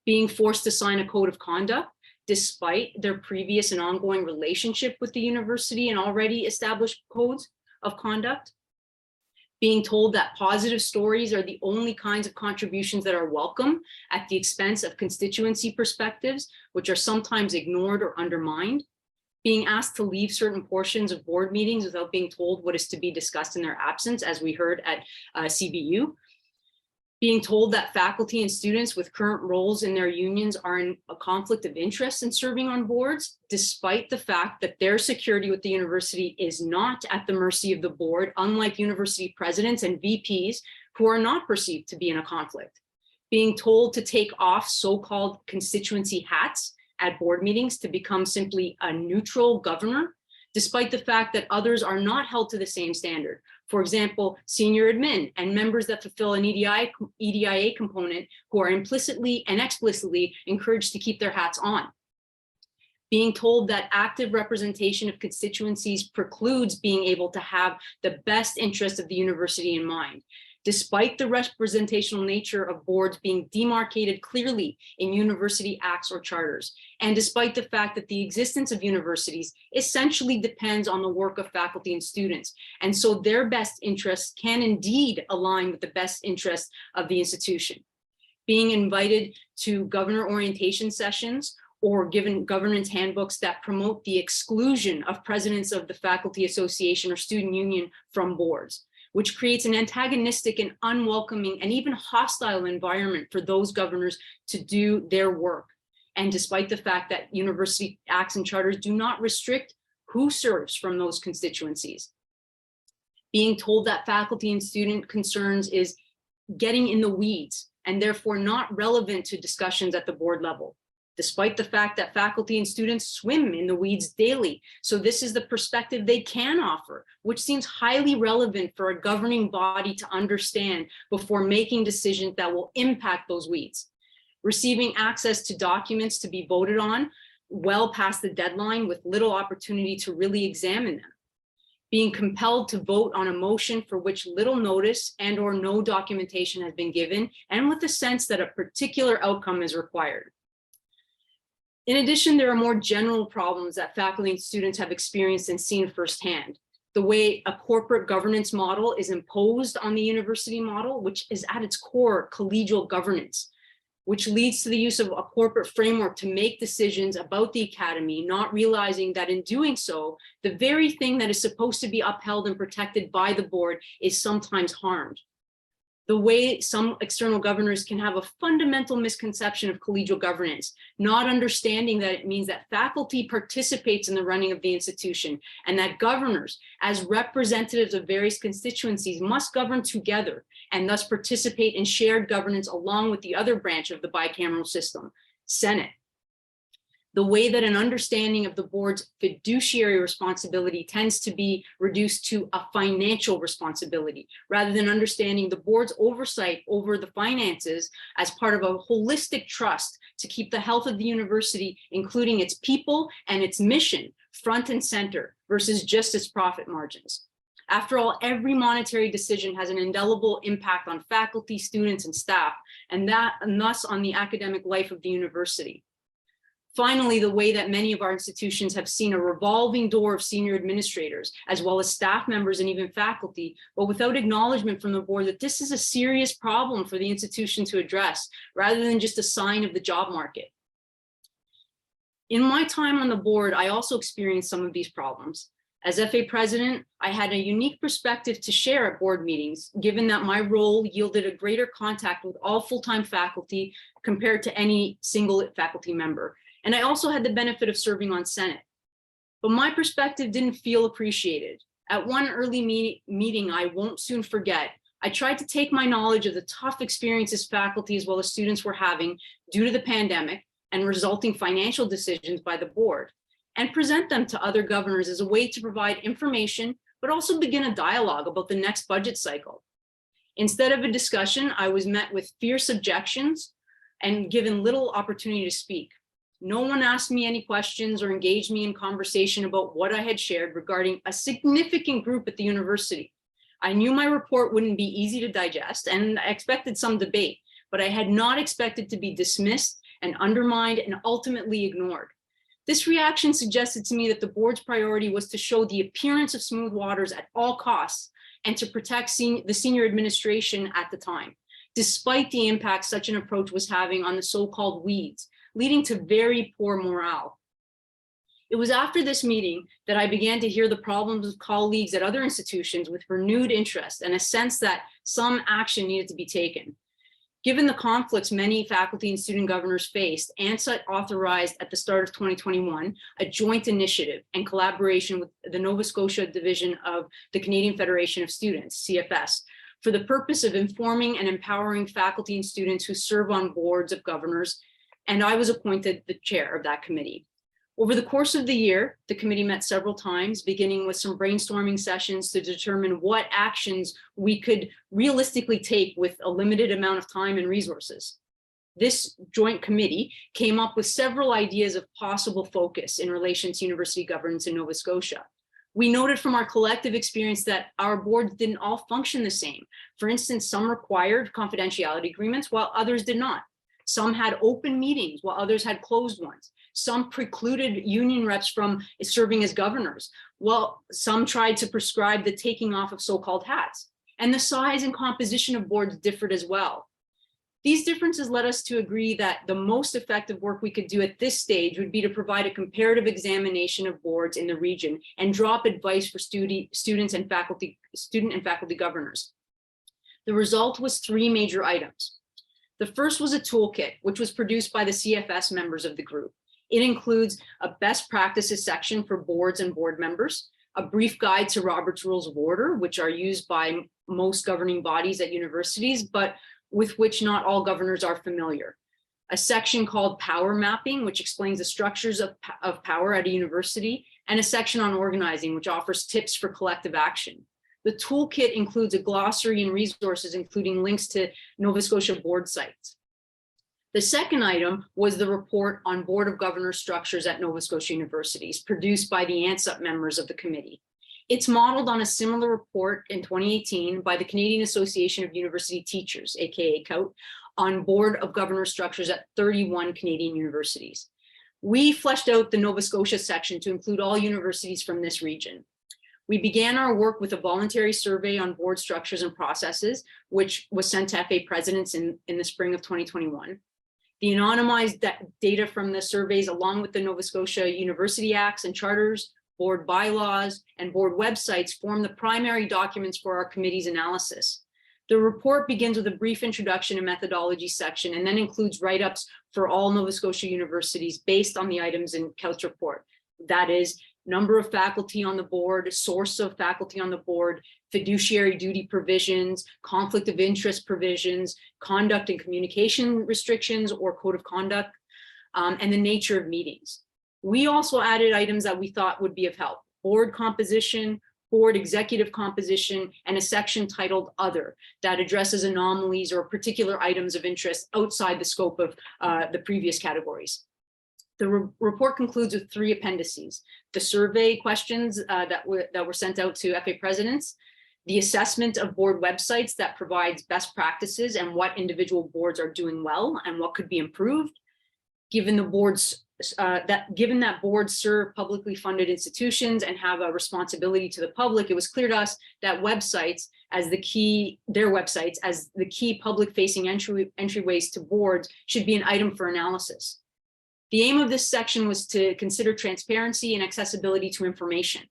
being forced to sign a code of conduct, despite their previous and ongoing relationship with the university and already established codes of conduct, being told that positive stories are the only kinds of contributions that are welcome at the expense of constituency perspectives, which are sometimes ignored or undermined, being asked to leave certain portions of board meetings without being told what is to be discussed in their absence, as we heard at CBU, Being told that faculty and students with current roles in their unions are in a conflict of interest in serving on boards, despite the fact that their security with the university is not at the mercy of the board, unlike university presidents and VPs who are not perceived to be in a conflict. Being told to take off so-called constituency hats at board meetings to become simply a neutral governor, despite the fact that others are not held to the same standard. For example, senior admin and members that fulfill an EDIA component who are implicitly and explicitly encouraged to keep their hats on. Being told that active representation of constituencies precludes being able to have the best interest of the university in mind, despite the representational nature of boards being demarcated clearly in university acts or charters, and despite the fact that the existence of universities essentially depends on the work of faculty and students, and so their best interests can indeed align with the best interests of the institution. Being invited to governor orientation sessions or given governance handbooks that promote the exclusion of presidents of the faculty association or student union from boards, which creates an antagonistic and unwelcoming and even hostile environment for those governors to do their work. And despite the fact that university acts and charters do not restrict who serves from those constituencies. Being told that faculty and student concerns is getting in the weeds and therefore not relevant to discussions at the board level, despite the fact that faculty and students swim in the weeds daily. So this is the perspective they can offer, which seems highly relevant for a governing body to understand before making decisions that will impact those weeds. Receiving access to documents to be voted on well past the deadline with little opportunity to really examine them. Being compelled to vote on a motion for which little notice and or no documentation has been given, and with the sense that a particular outcome is required. In addition, there are more general problems that faculty and students have experienced and seen firsthand. The way a corporate governance model is imposed on the university model, which is at its core collegial governance, which leads to the use of a corporate framework to make decisions about the academy, not realizing that in doing so, the very thing that is supposed to be upheld and protected by the board is sometimes harmed. The way some external governors can have a fundamental misconception of collegial governance, not understanding that it means that faculty participates in the running of the institution and that governors, as representatives of various constituencies, must govern together and thus participate in shared governance along with the other branch of the bicameral system, Senate. The way that an understanding of the board's fiduciary responsibility tends to be reduced to a financial responsibility, rather than understanding the board's oversight over the finances as part of a holistic trust to keep the health of the university, including its people and its mission, front and center, versus just its profit margins. After all, every monetary decision has an indelible impact on faculty, students, and staff, and thus on the academic life of the university. Finally, the way that many of our institutions have seen a revolving door of senior administrators, as well as staff members and even faculty, but without acknowledgement from the board that this is a serious problem for the institution to address, rather than just a sign of the job market. In my time on the board, I also experienced some of these problems. As FA president, I had a unique perspective to share at board meetings, given that my role yielded a greater contact with all full-time faculty compared to any single faculty member. And I also had the benefit of serving on Senate. But my perspective didn't feel appreciated. At one early meeting I won't soon forget, I tried to take my knowledge of the tough experiences faculty as well as students were having due to the pandemic and resulting financial decisions by the board, and present them to other governors as a way to provide information, but also begin a dialogue about the next budget cycle. Instead of a discussion, I was met with fierce objections and given little opportunity to speak. No one asked me any questions or engaged me in conversation about what I had shared regarding a significant group at the university. I knew my report wouldn't be easy to digest, and I expected some debate, but I had not expected to be dismissed and undermined and ultimately ignored. This reaction suggested to me that the board's priority was to show the appearance of smooth waters at all costs and to protect the senior administration at the time, despite the impact such an approach was having on the so-called weeds, leading to very poor morale. It was after this meeting that I began to hear the problems of colleagues at other institutions with renewed interest and a sense that some action needed to be taken. Given the conflicts many faculty and student governors faced, ANSUT authorized at the start of 2021 a joint initiative and collaboration with the Nova Scotia division of the Canadian Federation of Students, CFS, for the purpose of informing and empowering faculty and students who serve on boards of governors, and I was appointed the chair of that committee. Over the course of the year, the committee met several times, beginning with some brainstorming sessions to determine what actions we could realistically take with a limited amount of time and resources. This joint committee came up with several ideas of possible focus in relation to university governance in Nova Scotia. We noted from our collective experience that our boards didn't all function the same. For instance, some required confidentiality agreements while others did not. Some had open meetings while others had closed ones. Some precluded union reps from serving as governors, while some tried to prescribe the taking off of so-called hats. And the size and composition of boards differed as well. These differences led us to agree that the most effective work we could do at this stage would be to provide a comparative examination of boards in the region and drop advice for student and faculty governors. The result was 3 major items. The first was a toolkit, which was produced by the CFS members of the group. It includes a best practices section for boards and board members, a brief guide to Robert's Rules of Order, which are used by most governing bodies at universities, but with which not all governors are familiar. A section called Power Mapping, which explains the structures of power at a university, and a section on organizing, which offers tips for collective action. The toolkit includes a glossary and resources, including links to Nova Scotia board sites. The second item was the report on Board of Governors structures at Nova Scotia universities, produced by the ANSUT members of the committee. It's modeled on a similar report in 2018 by the Canadian Association of University Teachers, aka COUT, on Board of Governors structures at 31 Canadian universities. We fleshed out the Nova Scotia section to include all universities from this region. We began our work with a voluntary survey on board structures and processes, which was sent to FA presidents in the spring of 2021. The anonymized data from the surveys, along with the Nova Scotia University Acts and Charters, board bylaws, and board websites, form the primary documents for our committee's analysis. The report begins with a brief introduction and methodology section, and then includes write-ups for all Nova Scotia universities based on the items in COUT's report. That is, number of faculty on the board, source of faculty on the board, fiduciary duty provisions, conflict of interest provisions, conduct and communication restrictions or code of conduct, and the nature of meetings. We also added items that we thought would be of help: board composition, board executive composition, and a section titled Other that addresses anomalies or particular items of interest outside the scope of the previous categories. The report concludes with 3 appendices: the survey questions that were sent out to FA presidents, the assessment of board websites that provides best practices and what individual boards are doing well and what could be improved, given that boards serve publicly funded institutions and have a responsibility to the public. It was clear to us that websites as the key public-facing entryways to boards should be an item for analysis. The aim of this section was to consider transparency and accessibility to information.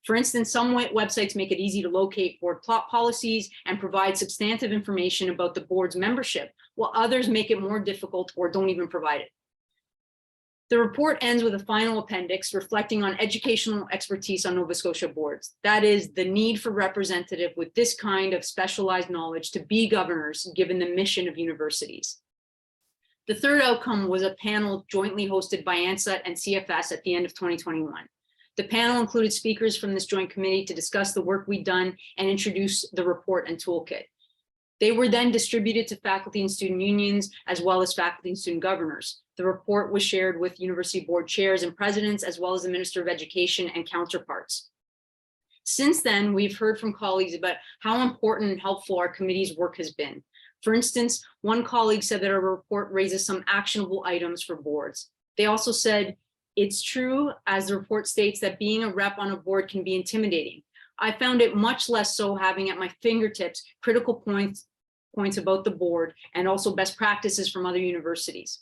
For instance, some websites make it easy to locate board policies and provide substantive information about the board's membership, while others make it more difficult or don't even provide it. The report ends with a final appendix reflecting on educational expertise on Nova Scotia boards. That is, the need for representative with this kind of specialized knowledge to be governors, given the mission of universities. The third outcome was a panel jointly hosted by ANSUT and CFS at the end of 2021. The panel included speakers from this joint committee to discuss the work we'd done and introduce the report and toolkit. They were then distributed to faculty and student unions, as well as faculty and student governors. The report was shared with university board chairs and presidents, as well as the Minister of Education and counterparts. Since then, we've heard from colleagues about how important and helpful our committee's work has been. For instance, one colleague said that our report raises some actionable items for boards. They also said, it's true, as the report states, that being a rep on a board can be intimidating. I found it much less so having at my fingertips critical points about the board and also best practices from other universities.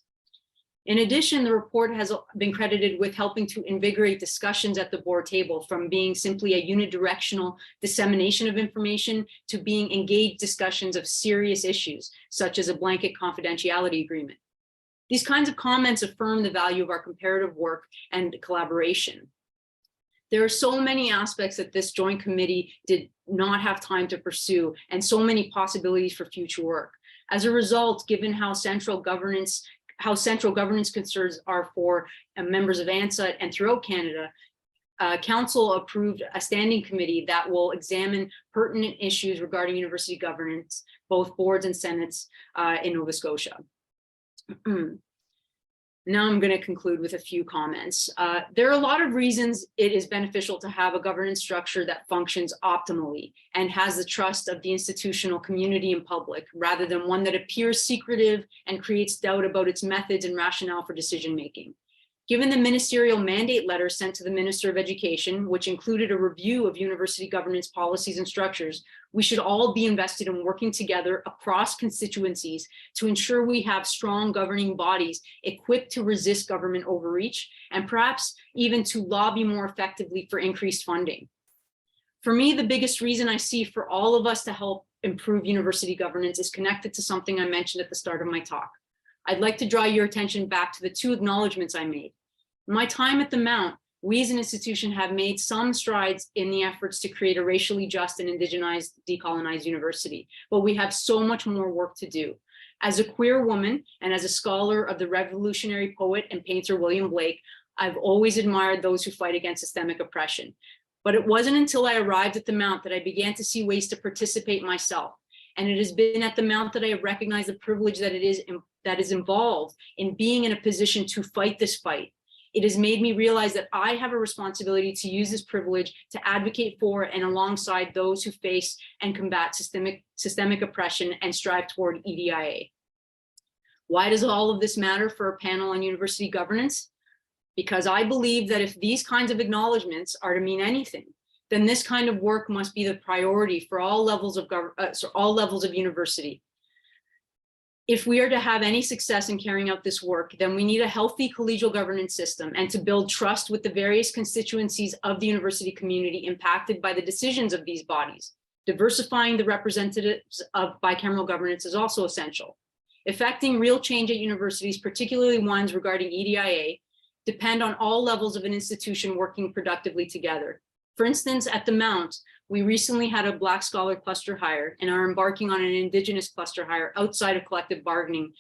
In addition, the report has been credited with helping to invigorate discussions at the board table, from being simply a unidirectional dissemination of information to being engaged discussions of serious issues, such as a blanket confidentiality agreement. These kinds of comments affirm the value of our comparative work and collaboration. There are so many aspects that this joint committee did not have time to pursue, and so many possibilities for future work. As a result, given how central governance concerns are for members of ANZUT and throughout Canada, Council approved a standing committee that will examine pertinent issues regarding university governance, both boards and senates in Nova Scotia. Now I'm going to conclude with a few comments. There are a lot of reasons it is beneficial to have a governance structure that functions optimally and has the trust of the institutional community and public, rather than one that appears secretive and creates doubt about its methods and rationale for decision-making. Given the ministerial mandate letter sent to the Minister of Education, which included a review of university governance policies and structures, we should all be invested in working together across constituencies to ensure we have strong governing bodies equipped to resist government overreach and perhaps even to lobby more effectively for increased funding. For me, the biggest reason I see for all of us to help improve university governance is connected to something I mentioned at the start of my talk. I'd like to draw your attention back to the two acknowledgements I made. In my time at the Mount, we as an institution have made some strides in the efforts to create a racially just and indigenized decolonized university, but we have so much more work to do. As a queer woman and as a scholar of the revolutionary poet and painter William Blake, I've always admired those who fight against systemic oppression. But it wasn't until I arrived at the Mount that I began to see ways to participate myself. And it has been at the Mount that I have recognized the privilege that is involved in being in a position to fight this fight. It has made me realize that I have a responsibility to use this privilege to advocate for and alongside those who face and combat systemic oppression and strive toward EDIA. Why does all of this matter for a panel on university governance? Because I believe that if these kinds of acknowledgements are to mean anything, then this kind of work must be the priority for all levels of university. If we are to have any success in carrying out this work, then we need a healthy collegial governance system and to build trust with the various constituencies of the university community impacted by the decisions of these bodies. Diversifying the representatives of bicameral governance is also essential. Effecting real change at universities, particularly ones regarding EDIA, depend on all levels of an institution working productively together. For instance, at the Mount, we recently had a Black Scholar cluster hire and are embarking on an Indigenous cluster hire outside of collective bargaining,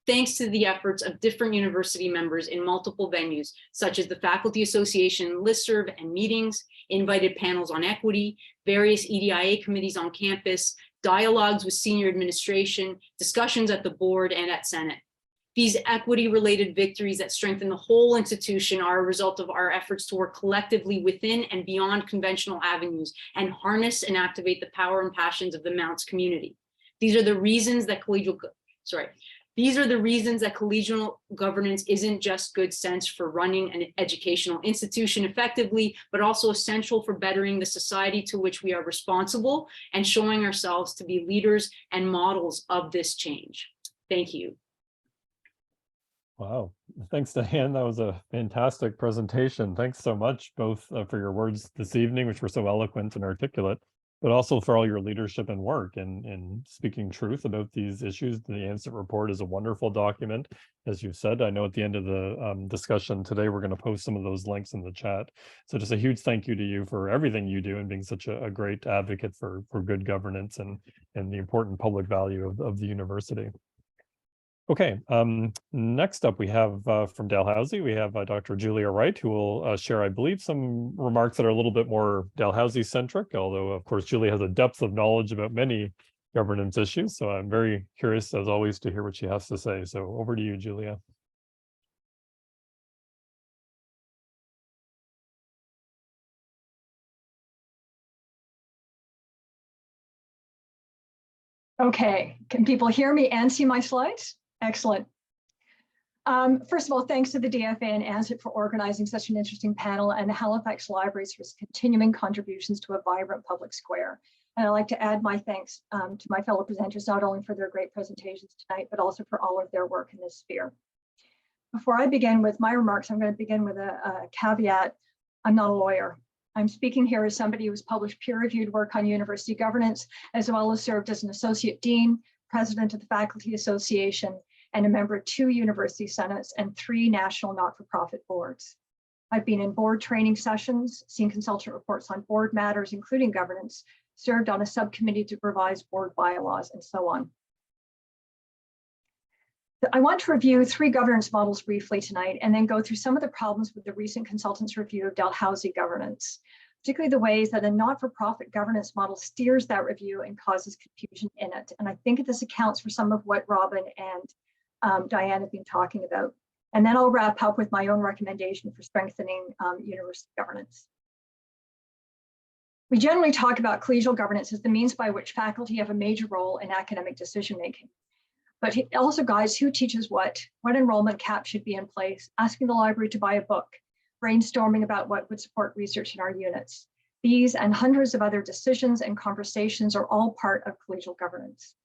thanks to the efforts of different university members in multiple venues, such as the Faculty Association listserv and meetings, invited panels on equity, various EDIA committees on campus, dialogues with senior administration, discussions at the board and at Senate. These equity-related victories that strengthen the whole institution are a result of our efforts to work collectively within and beyond conventional avenues and harness and activate the power and passions of the Mount's community. These are the reasons that collegial governance isn't just good sense for running an educational institution effectively, but also essential for bettering the society to which we are responsible and showing ourselves to be leaders and models of this change. Thank you. Wow. Thanks, Diane. That was a fantastic presentation. Thanks so much, both for your words this evening, which were so eloquent and articulate, but also for all your leadership and work in speaking truth about these issues. The ANZUT report is a wonderful document. As you said, I know at the end of the discussion today, we're going to post some of those links in the chat. So just a huge thank you to you for everything you do and being such a great advocate for good governance and the important public value of the university. Okay, next up we have from Dalhousie, we have Dr. Julia Wright, who will share, I believe, some remarks that are a little bit more Dalhousie centric, although of course Julia has a depth of knowledge about many governance issues. So I'm very curious, as always, to hear what she has to say. So over to you, Julia. Okay, can people hear me and see my slides? Excellent. First of all, thanks to the DFA and ANZUT for organizing such an interesting panel and the Halifax Libraries for its continuing contributions to a vibrant public square. And I'd like to add my thanks to my fellow presenters, not only for their great presentations tonight, but also for all of their work in this sphere. Before I begin with my remarks, I'm going to begin with a caveat. I'm not a lawyer. I'm speaking here as somebody who's published peer-reviewed work on university governance, as well as served as an associate dean, president of the Faculty Association, and a member of 2 university senates and 3 national not-for-profit boards. I've been in board training sessions, seen consultant reports on board matters, including governance, served on a subcommittee to revise board bylaws, and so on. I want to review 3 governance models briefly tonight, and then go through some of the problems with the recent consultant's review of Dalhousie governance, particularly the ways that a not-for-profit governance model steers that review and causes confusion in it. And I think this accounts for some of what Robin and Diane have been talking about. And then I'll wrap up with my own recommendation for strengthening university governance. We generally talk about collegial governance as the means by which faculty have a major role in academic decision-making. But it also guides who teaches what enrollment cap should be in place, asking the library to buy a book, brainstorming about what would support research in our units. These and hundreds of other decisions and conversations are all part of collegial governance.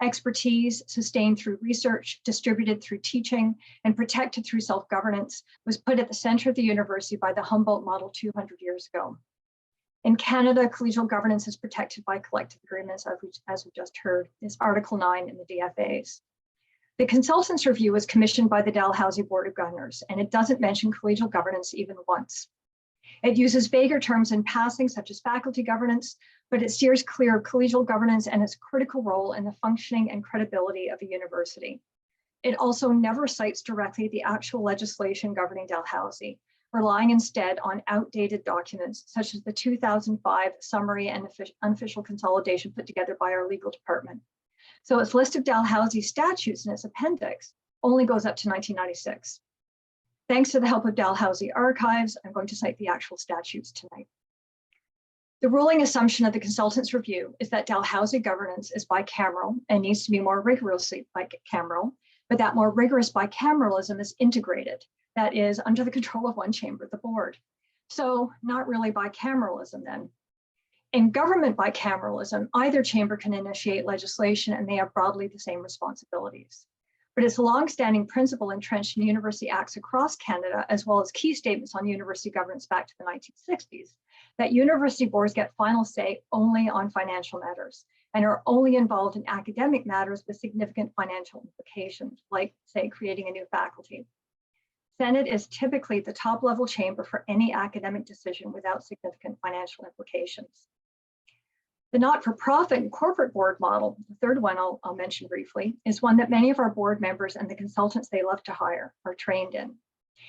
Expertise sustained through research, distributed through teaching, and protected through self-governance was put at the center of the university by the Humboldt model 200 years ago. In Canada, collegial governance is protected by collective agreements, as we just heard, is Article 9 in the DFAs. The consultant's review was commissioned by the Dalhousie Board of Governors, and it doesn't mention collegial governance even once. It uses vaguer terms in passing, such as faculty governance, but it steers clear of collegial governance and its critical role in the functioning and credibility of a university. It also never cites directly the actual legislation governing Dalhousie, relying instead on outdated documents, such as the 2005 summary and unofficial consolidation put together by our legal department. So its list of Dalhousie statutes in its appendix only goes up to 1996. Thanks to the help of Dalhousie archives, I'm going to cite the actual statutes tonight. The ruling assumption of the consultant's review is that Dalhousie governance is bicameral and needs to be more rigorously bicameral, but that more rigorous bicameralism is integrated, that is under the control of one chamber, the board. So not really bicameralism then. In government bicameralism, either chamber can initiate legislation and they have broadly the same responsibilities. But it's a longstanding principle entrenched in university acts across Canada, as well as key statements on university governance back to the 1960s, that university boards get final say only on financial matters and are only involved in academic matters with significant financial implications, like, say, creating a new faculty. Senate is typically the top level chamber for any academic decision without significant financial implications. The not-for-profit and corporate board model, the third one I'll mention briefly, is one that many of our board members and the consultants they love to hire are trained in.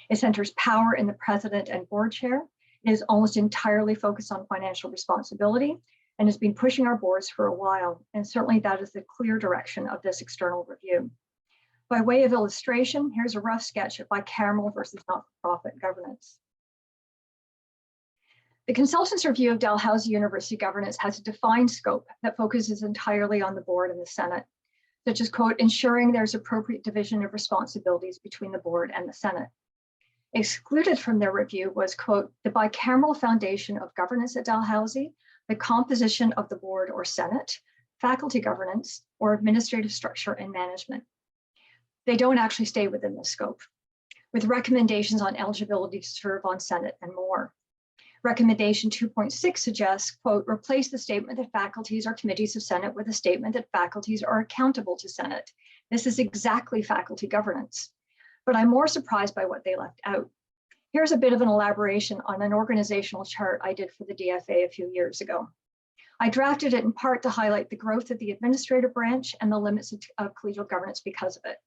It centers power in the president and board chair. It is almost entirely focused on financial responsibility and has been pushing our boards for a while. And certainly that is the clear direction of this external review. By way of illustration, here's a rough sketch of bicameral versus not-for-profit governance. The consultant's review of Dalhousie University governance has a defined scope that focuses entirely on the board and the Senate, such as, quote, ensuring there's appropriate division of responsibilities between the board and the Senate. Excluded from their review was, quote, the bicameral foundation of governance at Dalhousie, the composition of the board or Senate, faculty governance, or administrative structure and management. They don't actually stay within the scope, with recommendations on eligibility to serve on Senate and more. Recommendation 2.6 suggests, quote, replace the statement that faculties are committees of Senate with a statement that faculties are accountable to Senate. This is exactly faculty governance, but I'm more surprised by what they left out. Here's a bit of an elaboration on an organizational chart I did for the DFA a few years ago. I drafted it in part to highlight the growth of the administrative branch and the limits of collegial governance because of it.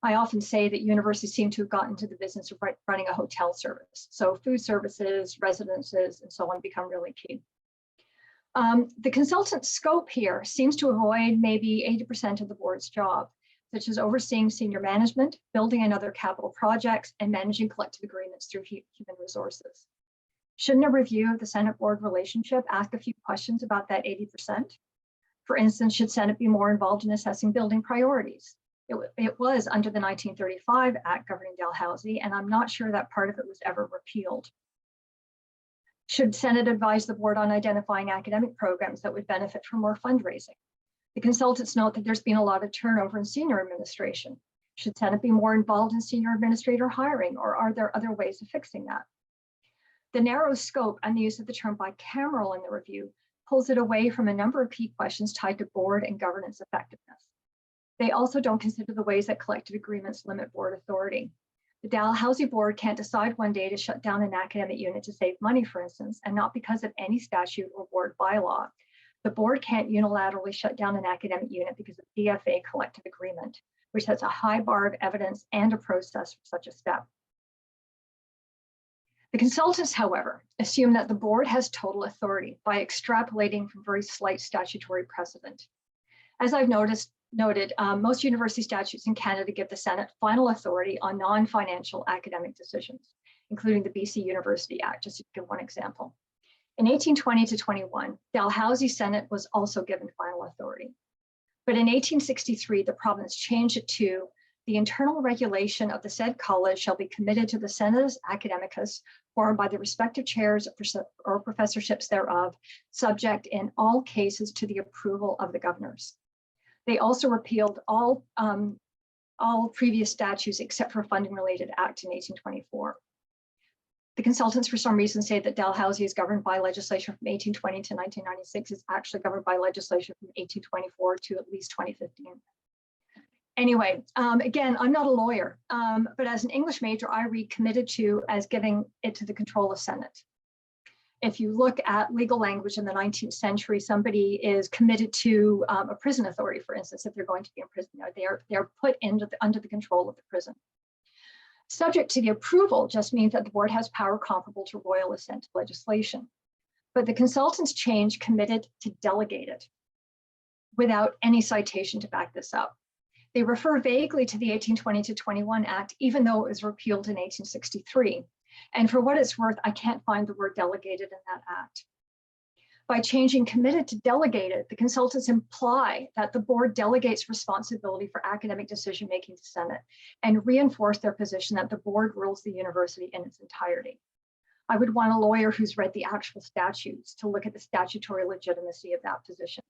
I often say that universities seem to have gotten into the business of running a hotel service. So food services, residences, and so on become really key. The consultant's scope here seems to avoid maybe 80% of the board's job, such as overseeing senior management, building and other capital projects, and managing collective agreements through human resources. Shouldn't a review of the Senate board relationship ask a few questions about that 80%? For instance, should Senate be more involved in assessing building priorities? It was under the 1935 Act governing Dalhousie, and I'm not sure that part of it was ever repealed. Should Senate advise the board on identifying academic programs that would benefit from more fundraising? The consultants note that there's been a lot of turnover in senior administration. Should Senate be more involved in senior administrator hiring, or are there other ways of fixing that? The narrow scope and the use of the term bicameral in the review pulls it away from a number of key questions tied to board and governance effectiveness. They also don't consider the ways that collective agreements limit board authority. The Dalhousie board can't decide one day to shut down an academic unit to save money, for instance, and not because of any statute or board bylaw. The board can't unilaterally shut down an academic unit because of DFA collective agreement, which has a high bar of evidence and a process for such a step. The consultants, however, assume that the board has total authority by extrapolating from very slight statutory precedent. As I've noted, most university statutes in Canada give the Senate final authority on non-financial academic decisions, including the BC University Act, just to give one example. In 1820 to 21, Dalhousie Senate was also given final authority. But in 1863, the province changed it to the internal regulation of the said college shall be committed to the Senatus Academicus, formed by the respective chairs or professorships thereof, subject in all cases to the approval of the governors. They also repealed all previous statutes except for a funding-related act in 1824. The consultants, for some reason, say that Dalhousie is governed by legislation from 1820 to 1996. Is actually governed by legislation from 1824 to at least 2015. Anyway, again, I'm not a lawyer, but as an English major, I read committed to as giving it to the control of Senate. If you look at legal language in the 19th century, somebody is committed to a prison authority, for instance, if they're going to be in prison, they're put under the control of the prison. Subject to the approval just means that the board has power comparable to royal assent to legislation. But the consultants change committed to delegated without any citation to back this up. They refer vaguely to the 1820 to 21 Act, even though it was repealed in 1863. And for what it's worth, I can't find the word delegated in that act. By changing committed to delegated, the consultants imply that the board delegates responsibility for academic decision-making to Senate and reinforce their position that the board rules the university in its entirety. I would want a lawyer who's read the actual statutes to look at the statutory legitimacy of that position.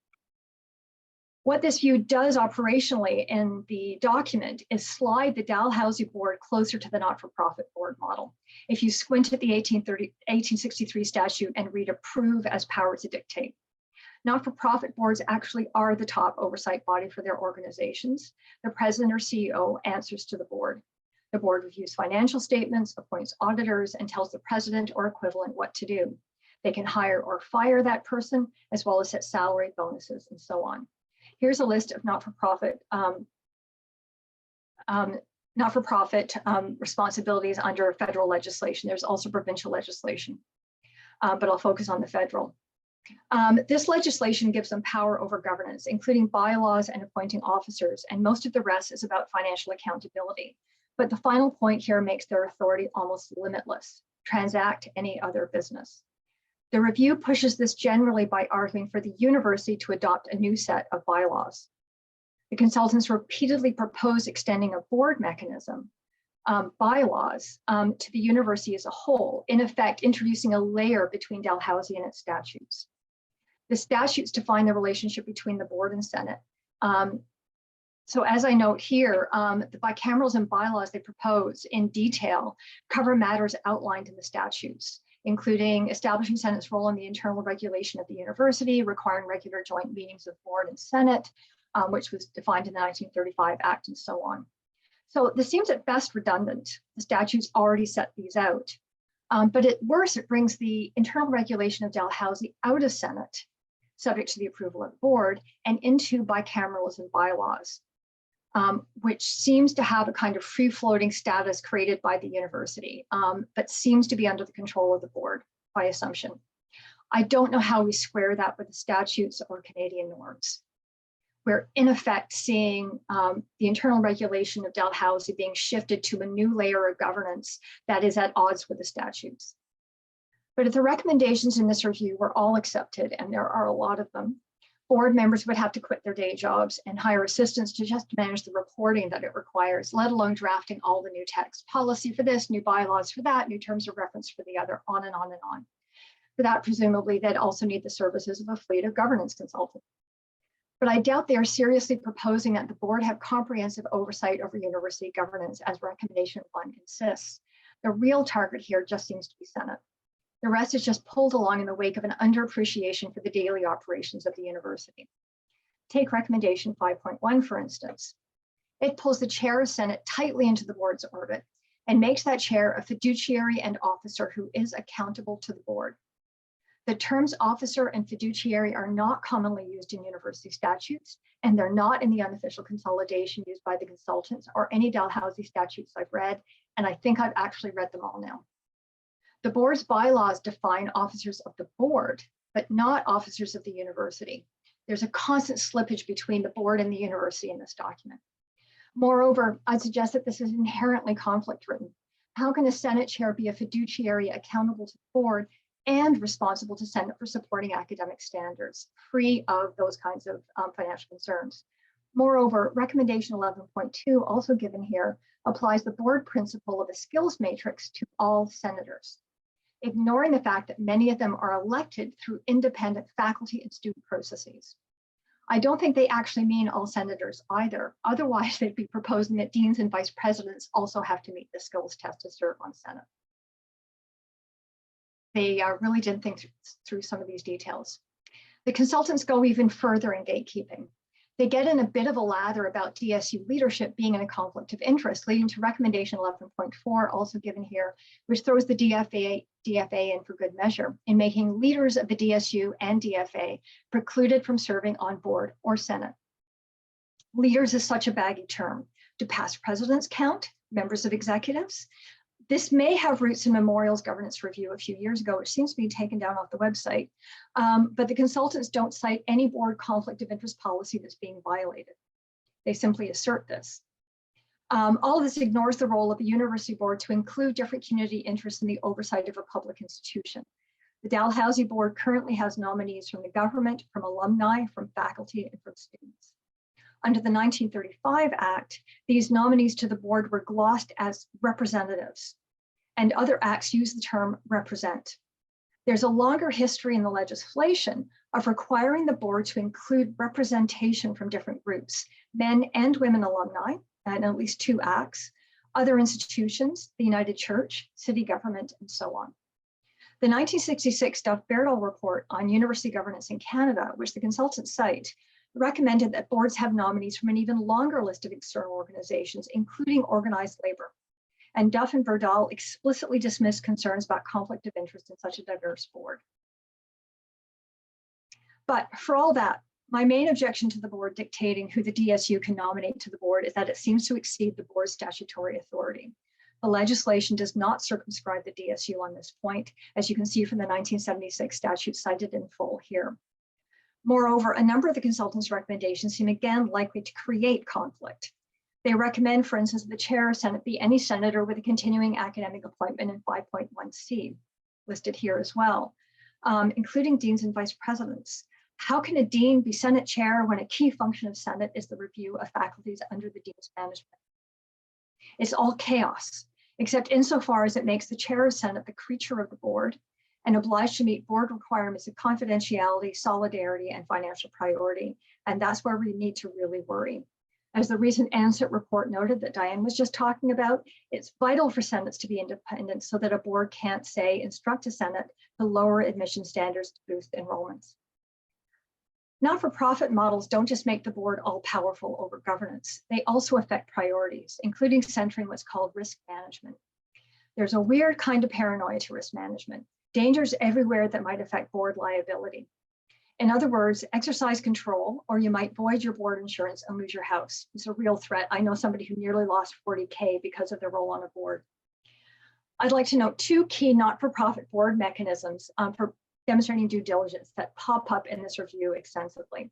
What this view does operationally in the document is slide the Dalhousie board closer to the not-for-profit board model. If you squint at the 1863 statute and read approve as power to dictate. Not-for-profit boards actually are the top oversight body for their organizations. The president or CEO answers to the board. The board reviews financial statements, appoints auditors, and tells the president or equivalent what to do. They can hire or fire that person, as well as set salary, bonuses, and so on. Here's a list of not-for-profit responsibilities under federal legislation. There's also provincial legislation, but I'll focus on the federal. This legislation gives them power over governance, including bylaws and appointing officers, and most of the rest is about financial accountability. But the final point here makes their authority almost limitless: transact any other business. The review pushes this generally by arguing for the university to adopt a new set of bylaws. The consultants repeatedly propose extending a board mechanism, bylaws, to the university as a whole, in effect introducing a layer between Dalhousie and its statutes. The statutes define the relationship between the board and Senate. So as I note here, the bicamerals and bylaws they propose in detail cover matters outlined in the statutes, including establishing Senate's role in the internal regulation of the university, requiring regular joint meetings of board and Senate, which was defined in the 1935 Act, and so on. So this seems at best redundant. The statutes already set these out. But at worst, it brings the internal regulation of Dalhousie out of Senate, subject to the approval of the board, and into bicameralism bylaws, which seems to have a kind of free-floating status created by the university, but seems to be under the control of the board by assumption. I don't know how we square that with the statutes or Canadian norms. We're in effect seeing the internal regulation of Dalhousie being shifted to a new layer of governance that is at odds with the statutes. But if the recommendations in this review were all accepted, and there are a lot of them, board members would have to quit their day jobs and hire assistants to just manage the reporting that it requires, let alone drafting all the new text, policy for this, new bylaws for that, new terms of reference for the other, on and on and on. For that, presumably, they'd also need the services of a fleet of governance consultants. but I doubt they are seriously proposing that the board have comprehensive oversight over university governance as recommendation 1 insists. The real target here just seems to be Senate. The rest is just pulled along in the wake of an underappreciation for the daily operations of the university. Take recommendation 5.1, for instance. It pulls the chair of Senate tightly into the board's orbit and makes that chair a fiduciary and officer who is accountable to the board. The terms officer and fiduciary are not commonly used in university statutes, and they're not in the unofficial consolidation used by the consultants or any Dalhousie statutes I've read, and I think I've actually read them all now. The board's bylaws define officers of the board, but not officers of the university. There's a constant slippage between the board and the university in this document. Moreover, I'd suggest that this is inherently conflict-ridden. How can a Senate chair be a fiduciary accountable to the board and responsible to Senate for supporting academic standards, free of those kinds of financial concerns? Moreover, recommendation 11.2, also given here, applies the board principle of a skills matrix to all senators, ignoring the fact that many of them are elected through independent faculty and student processes. I don't think they actually mean all senators either. Otherwise, they'd be proposing that deans and vice presidents also have to meet the skills test to serve on Senate. They really didn't think through some of these details. The consultants go even further in gatekeeping. They get in a bit of a lather about DSU leadership being in a conflict of interest, leading to recommendation 11.4, also given here, which throws the DFA in for good measure in making leaders of the DSU and DFA precluded from serving on board or Senate. Leaders is such a baggy term. Do past presidents count? Members of executives? This may have roots in Memorial's governance review a few years ago, which seems to be taken down off the website. But the consultants don't cite any board conflict of interest policy that's being violated. They simply assert this. All of this ignores the role of the university board to include different community interests in the oversight of a public institution. The Dalhousie board currently has nominees from the government, from alumni, from faculty, and from students. Under the 1935 Act, these nominees to the board were glossed as representatives, and other acts use the term represent. There's a longer history in the legislation of requiring the board to include representation from different groups, men and women alumni, and at least 2 acts, other institutions, the United Church, city government, and so on. The 1966 Duff-Berdahl report on university governance in Canada, which the consultants cite, recommended that boards have nominees from an even longer list of external organizations, including organized labor. And Duff and Berdahl explicitly dismissed concerns about conflict of interest in such a diverse board. But for all that, my main objection to the board dictating who the DSU can nominate to the board is that it seems to exceed the board's statutory authority. The legislation does not circumscribe the DSU on this point, as you can see from the 1976 statute cited in full here. Moreover, a number of the consultants' recommendations seem again likely to create conflict. They recommend, for instance, the chair of Senate be any senator with a continuing academic appointment in 5.1c, listed here as well, including deans and vice presidents. How can a dean be Senate chair when a key function of Senate is the review of faculties under the dean's management? It's all chaos, except insofar as it makes the chair of Senate the creature of the board and obliged to meet board requirements of confidentiality, solidarity, and financial priority. And that's where we need to really worry. As the recent ANSET report noted that Diane was just talking about, it's vital for Senates to be independent so that a board can't say, instruct a Senate to lower admission standards to boost enrollments. Not-for-profit models don't just make the board all-powerful over governance. They also affect priorities, including centering what's called risk management. There's a weird kind of paranoia to risk management. Dangers everywhere that might affect board liability. In other words, exercise control, or you might void your board insurance and lose your house. It's a real threat. I know somebody who nearly lost 40K because of their role on a board. I'd like to note 2 key not-for-profit board mechanisms for demonstrating due diligence that pop up in this review extensively.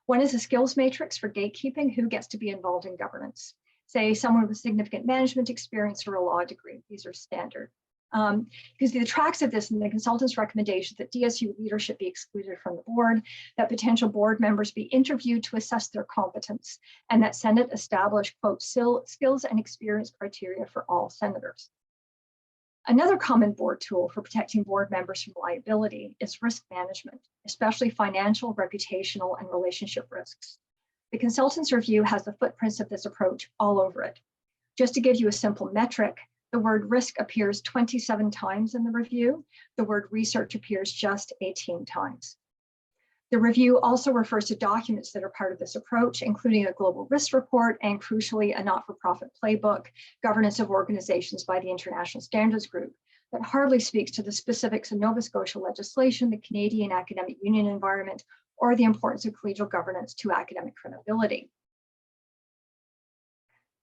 One is a skills matrix for gatekeeping, who gets to be involved in governance. Say someone with significant management experience or a law degree. These are standard. Because the tracks of this and the consultant's recommendation that DSU leadership be excluded from the board, that potential board members be interviewed to assess their competence, and that Senate establish, quote, skills and experience criteria for all senators. Another common board tool for protecting board members from liability is risk management, especially financial, reputational, and relationship risks. The consultant's review has the footprints of this approach all over it. Just to give you a simple metric, the word risk appears 27 times in the review. The word research appears just 18 times. The review also refers to documents that are part of this approach, including a global risk report and, crucially, a not-for-profit playbook, Governance of Organizations by the International Standards Group, that hardly speaks to the specifics of Nova Scotia legislation, the Canadian academic union environment, or the importance of collegial governance to academic credibility.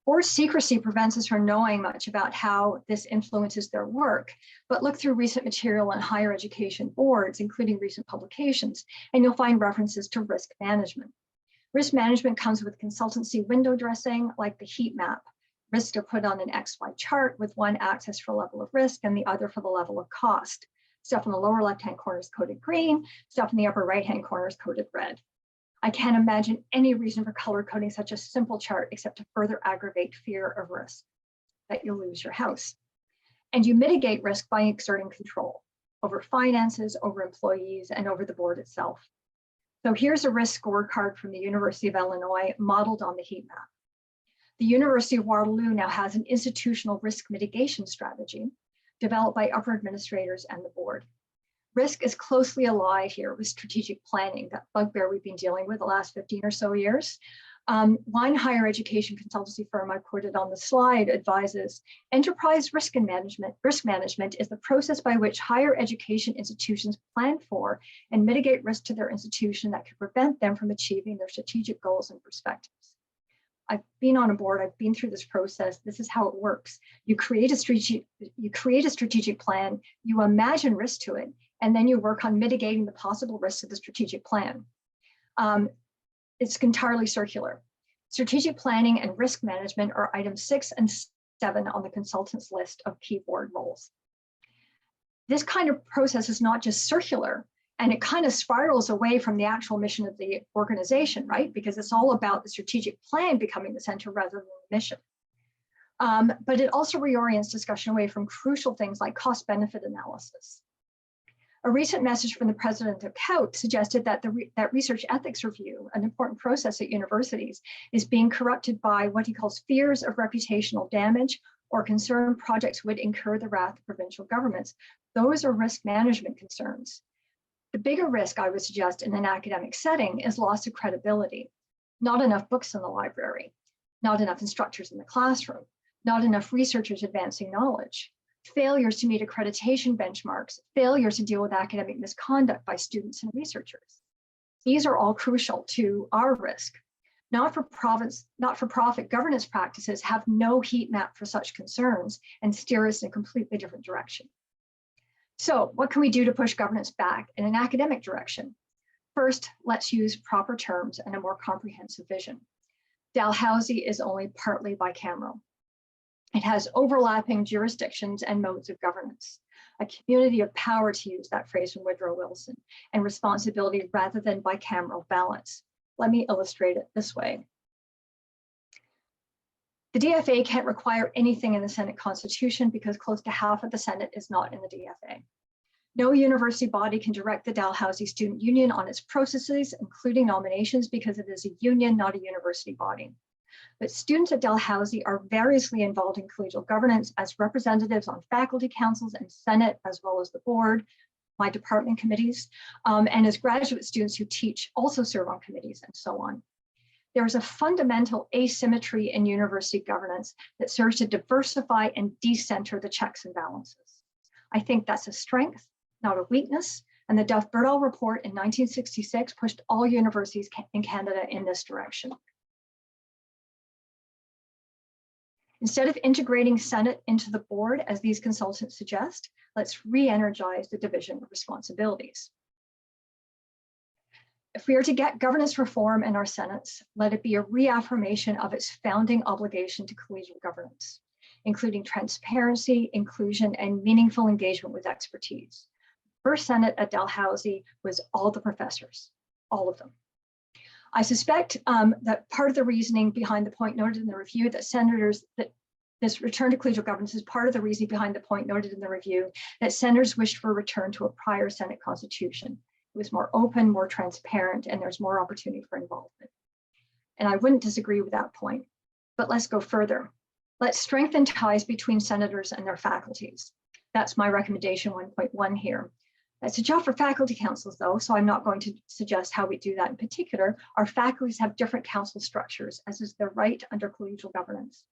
Board secrecy prevents us from knowing much about how this influences their work, but look through recent material on higher education boards, including recent publications, and you'll find references to risk management. Risk management comes with consultancy window dressing, like the heat map. Risks are put on an XY chart with one axis for level of risk and the other for the level of cost. Stuff in the lower left-hand corner is coded green, stuff in the upper right-hand corner is coded red. I can't imagine any reason for color coding such a simple chart except to further aggravate fear of risk, that you'll lose your house. And you mitigate risk by exerting control over finances, over employees, and over the board itself. So here's a risk scorecard from the University of Illinois modeled on the heat map. The University of Waterloo now has an institutional risk mitigation strategy developed by upper administrators and the board. Risk is closely allied here with strategic planning, that bugbear we've been dealing with the last 15 or so years. One higher education consultancy firm I quoted on the slide advises, enterprise risk management is the process by which higher education institutions plan for and mitigate risk to their institution that could prevent them from achieving their strategic goals and perspectives. I've been on a board, I've been through this process. This is how it works. You create a strategic plan, you imagine risk to it, and then you work on mitigating the possible risks of the strategic plan. It's entirely circular. Strategic planning and risk management are items 6 and 7 on the consultant's list of key board roles. This kind of process is not just circular, and it kind of spirals away from the actual mission of the organization, right? Because it's all about the strategic plan becoming the center rather than the mission. But it also reorients discussion away from crucial things like cost-benefit analysis. A recent message from the president of COUT suggested that that research ethics review, an important process at universities, is being corrupted by what he calls fears of reputational damage or concern projects would incur the wrath of provincial governments. Those are risk management concerns. The bigger risk, I would suggest, in an academic setting is loss of credibility. Not enough books in the library, not enough instructors in the classroom, not enough researchers advancing knowledge, failures to meet accreditation benchmarks, failures to deal with academic misconduct by students and researchers. These are all crucial to our risk. Not-for-profit governance practices have no heat map for such concerns and steer us in a completely different direction. So what can we do to push governance back in an academic direction? First, let's use proper terms and a more comprehensive vision. Dalhousie is only partly bicameral. It has overlapping jurisdictions and modes of governance, a community of power, to use that phrase from Woodrow Wilson, and responsibility rather than bicameral balance. Let me illustrate it this way. The DFA can't require anything in the Senate Constitution because close to half of the Senate is not in the DFA. No university body can direct the Dalhousie Student Union on its processes, including nominations, because it is a union, not a university body. But students at Dalhousie are variously involved in collegial governance as representatives on faculty councils and Senate, as well as the board, my department committees, and as graduate students who teach also serve on committees and so on. There is a fundamental asymmetry in university governance that serves to diversify and decenter the checks and balances. I think that's a strength, not a weakness, and the Duff-Berdahl report in 1966 pushed all universities in Canada in this direction. Instead of integrating Senate into the board, as these consultants suggest, let's re-energize the division of responsibilities. If we are to get governance reform in our Senates, let it be a reaffirmation of its founding obligation to collegial governance, including transparency, inclusion, and meaningful engagement with expertise. First Senate at Dalhousie was all the professors, all of them. I suspect that part of the reasoning behind the point noted in the review that This return to collegial governance is part of the reason behind the point noted in the review that senators wished for a return to a prior Senate constitution. It was more open, more transparent, and there's more opportunity for involvement. And I wouldn't disagree with that point, but let's go further. Let's strengthen ties between senators and their faculties. That's my recommendation 1.1 here. That's a job for faculty councils though, so I'm not going to suggest how we do that in particular. Our faculties have different council structures, as is their right under collegial governance.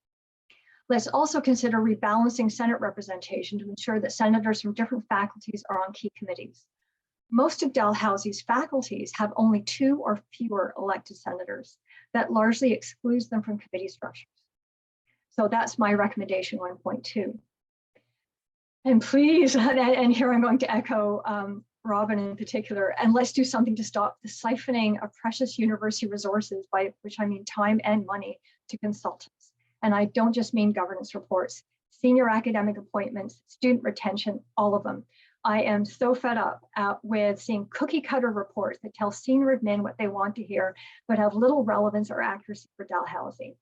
Let's also consider rebalancing Senate representation to ensure that senators from different faculties are on key committees. Most of Dalhousie's faculties have only 2 or fewer elected senators. That largely excludes them from committee structures. So that's my recommendation 1.2. And please, and here I'm going to echo Robin in particular, and let's do something to stop the siphoning of precious university resources, by which I mean time and money, to consultants. And I don't just mean governance reports, senior academic appointments, student retention, all of them. I am so fed up with seeing cookie cutter reports that tell senior admin what they want to hear, but have little relevance or accuracy for Dalhousie.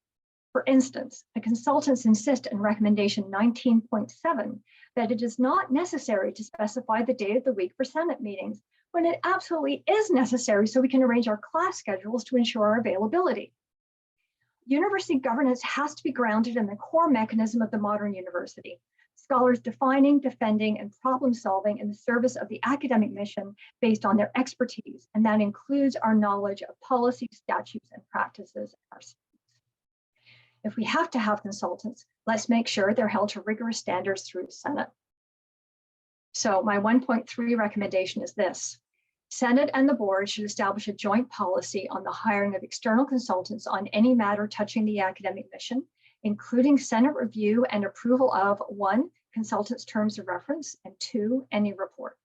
For instance, the consultants insist in recommendation 19.7 that it is not necessary to specify the day of the week for Senate meetings, when it absolutely is necessary so we can arrange our class schedules to ensure our availability. University governance has to be grounded in the core mechanism of the modern university. Scholars defining, defending, and problem solving in the service of the academic mission based on their expertise, and that includes our knowledge of policy, statutes, and practices in our students. If we have to have consultants, let's make sure they're held to rigorous standards through the Senate. So my 1.3 recommendation is this. Senate and the board should establish a joint policy on the hiring of external consultants on any matter touching the academic mission, including Senate review and approval of 1, consultants' terms of reference, and 2, any report.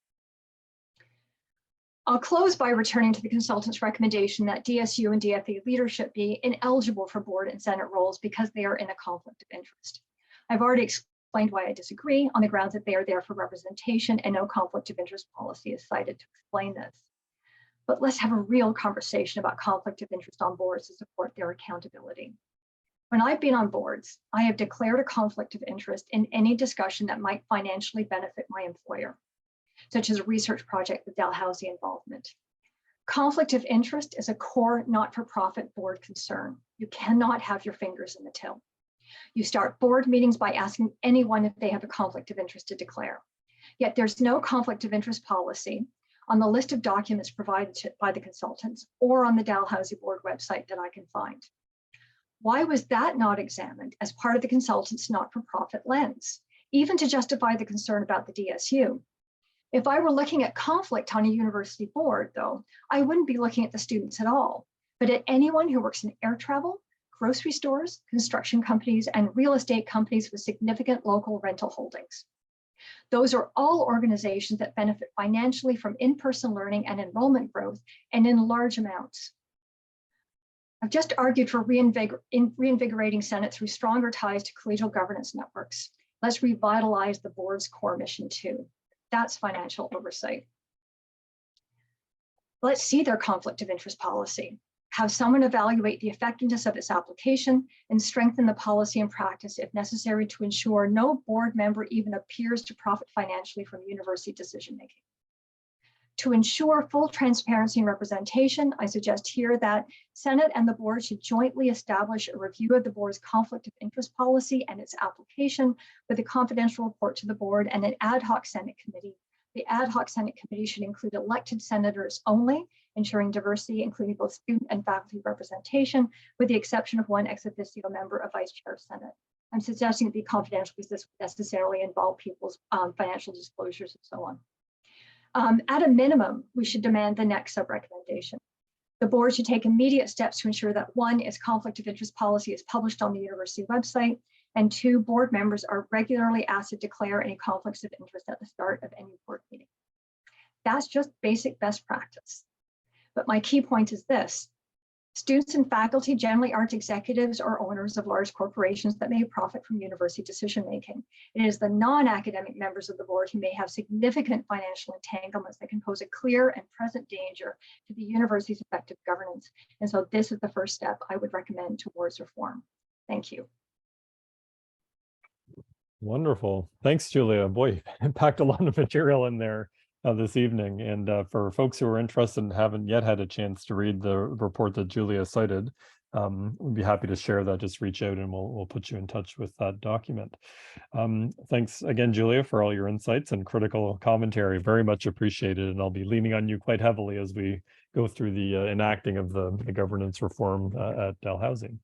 I'll close by returning to the consultant's recommendation that DSU and DFE leadership be ineligible for board and Senate roles because they are in a conflict of interest. I've already explained why I disagree on the grounds that they are there for representation and no conflict of interest policy is cited to explain this. But let's have a real conversation about conflict of interest on boards to support their accountability. When I've been on boards, I have declared a conflict of interest in any discussion that might financially benefit my employer, such as a research project with Dalhousie involvement. Conflict of interest is a core not-for-profit board concern. You cannot have your fingers in the till. You start board meetings by asking anyone if they have a conflict of interest to declare. Yet there's no conflict of interest policy on the list of documents provided by the consultants or on the Dalhousie board website that I can find. Why was that not examined as part of the consultant's not-for-profit lens, even to justify the concern about the DSU? If I were looking at conflict on a university board, though, I wouldn't be looking at the students at all, but at anyone who works in air travel, grocery stores, construction companies, and real estate companies with significant local rental holdings. Those are all organizations that benefit financially from in-person learning and enrollment growth, and in large amounts. I've just argued for reinvigorating Senate through stronger ties to collegial governance networks. Let's revitalize the board's core mission too. That's financial oversight. Let's see their conflict of interest policy. Have someone evaluate the effectiveness of its application and strengthen the policy and practice if necessary to ensure no board member even appears to profit financially from university decision-making. To ensure full transparency and representation, I suggest here that Senate and the board should jointly establish a review of the board's conflict of interest policy and its application with a confidential report to the board and an ad hoc Senate committee. The ad hoc Senate committee should include elected senators only, ensuring diversity, including both student and faculty representation, with the exception of one ex officio member of vice chair of Senate. I'm suggesting it be confidential because this would necessarily involve people's financial disclosures and so on. At a minimum, we should demand the next sub-recommendation. The board should take immediate steps to ensure that 1, its conflict of interest policy is published on the university website, and 2, board members are regularly asked to declare any conflicts of interest at the start of any board meeting. That's just basic best practice. But my key point is this. Students and faculty generally aren't executives or owners of large corporations that may profit from university decision-making. It is the non-academic members of the board who may have significant financial entanglements that can pose a clear and present danger to the university's effective governance. And so this is the first step I would recommend towards reform. Thank you. Wonderful. Thanks, Julia. Boy, packed a lot of material in there this evening. And for folks who are interested and haven't yet had a chance to read the report that Julia cited, we'd be happy to share that. Just reach out and we'll put you in touch with that document. Thanks again, Julia, for all your insights and critical commentary. Very much appreciated. And I'll be leaning on you quite heavily as we go through the enacting of the governance reform at Dalhousie.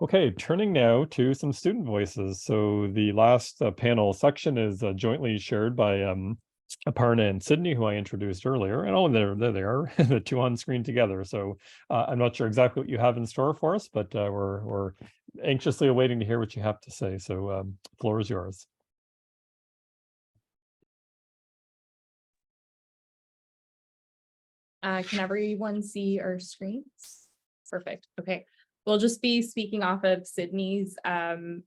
Okay, turning now to some student voices. So the last panel section is jointly shared by Aparna and Sydney, who I introduced earlier. And oh, there they are, the two on screen together. So I'm not sure exactly what you have in store for us, but we're anxiously awaiting to hear what you have to say. So floor is yours. Can everyone see our screens? Perfect. Okay. We'll just be speaking off of Sydney's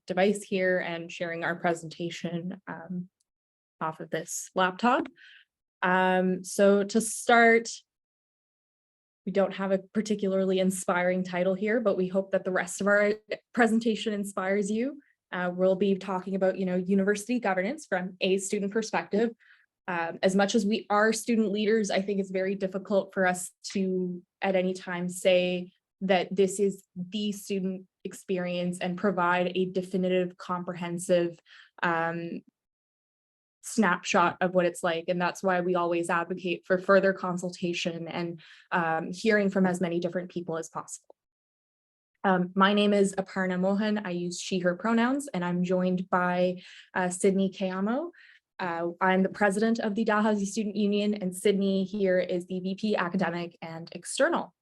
device here and sharing our presentation off of this laptop. So to start, we don't have a particularly inspiring title here, but we hope that the rest of our presentation inspires you. We'll be talking about, university governance from a student perspective. As much as we are student leaders, I think it's very difficult for us to at any time say that this is the student experience and provide a definitive, comprehensive snapshot of what it's like. And that's why we always advocate for further consultation and hearing from as many different people as possible. My name is Aparna Mohan. I use she, her pronouns, and I'm joined by Sydney Kayamo. I'm the president of the Dalhousie Student Union, and Sydney here is the VP Academic and External.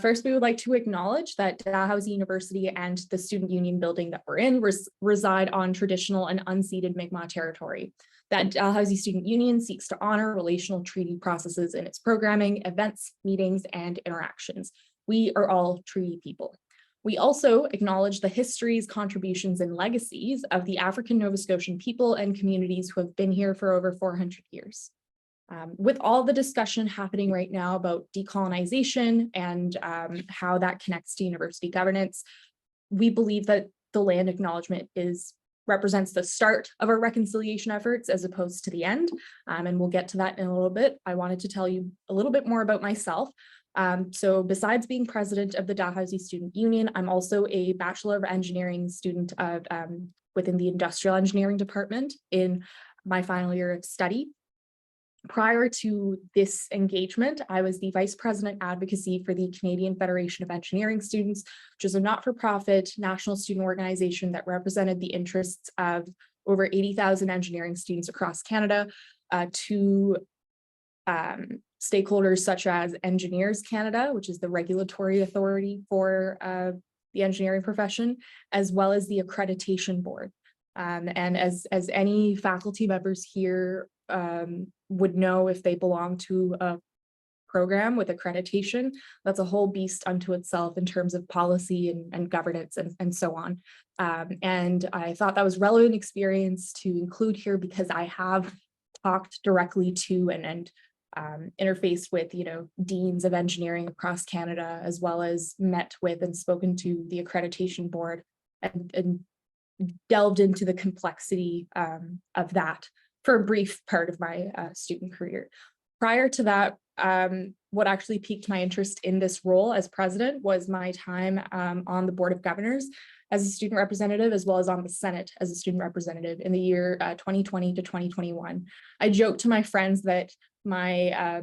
First, we would like to acknowledge that Dalhousie University and the Student Union building that we're in reside on traditional and unceded Mi'kmaq territory. That Dalhousie Student Union seeks to honor relational treaty processes in its programming, events, meetings, and interactions. We are all treaty people. We also acknowledge the histories, contributions, and legacies of the African Nova Scotian people and communities who have been here for over 400 years. With all the discussion happening right now about decolonization and how that connects to university governance, we believe that the land acknowledgement represents the start of our reconciliation efforts as opposed to the end. And we'll get to that in a little bit. I wanted to tell you a little bit more about myself. So besides being president of the Dalhousie Student Union, I'm also a Bachelor of Engineering student within the Industrial Engineering Department in my final year of study. Prior to this engagement, I was the Vice President Advocacy for the Canadian Federation of Engineering Students, which is a not-for-profit national student organization that represented the interests of over 80,000 engineering students across Canada to stakeholders such as Engineers Canada, which is the regulatory authority for the engineering profession, as well as the Accreditation Board. And as any faculty members here would know, if they belong to a program with accreditation, that's a whole beast unto itself in terms of policy and governance and so on. And I thought that was relevant experience to include here because I have talked directly to and interfaced with, deans of engineering across Canada, as well as met with and spoken to the Accreditation Board and delved into the complexity of that for a brief part of my student career. Prior to that, what actually piqued my interest in this role as president was my time on the Board of Governors as a student representative, as well as on the Senate as a student representative in the year 2020 to 2021. I joked to my friends that my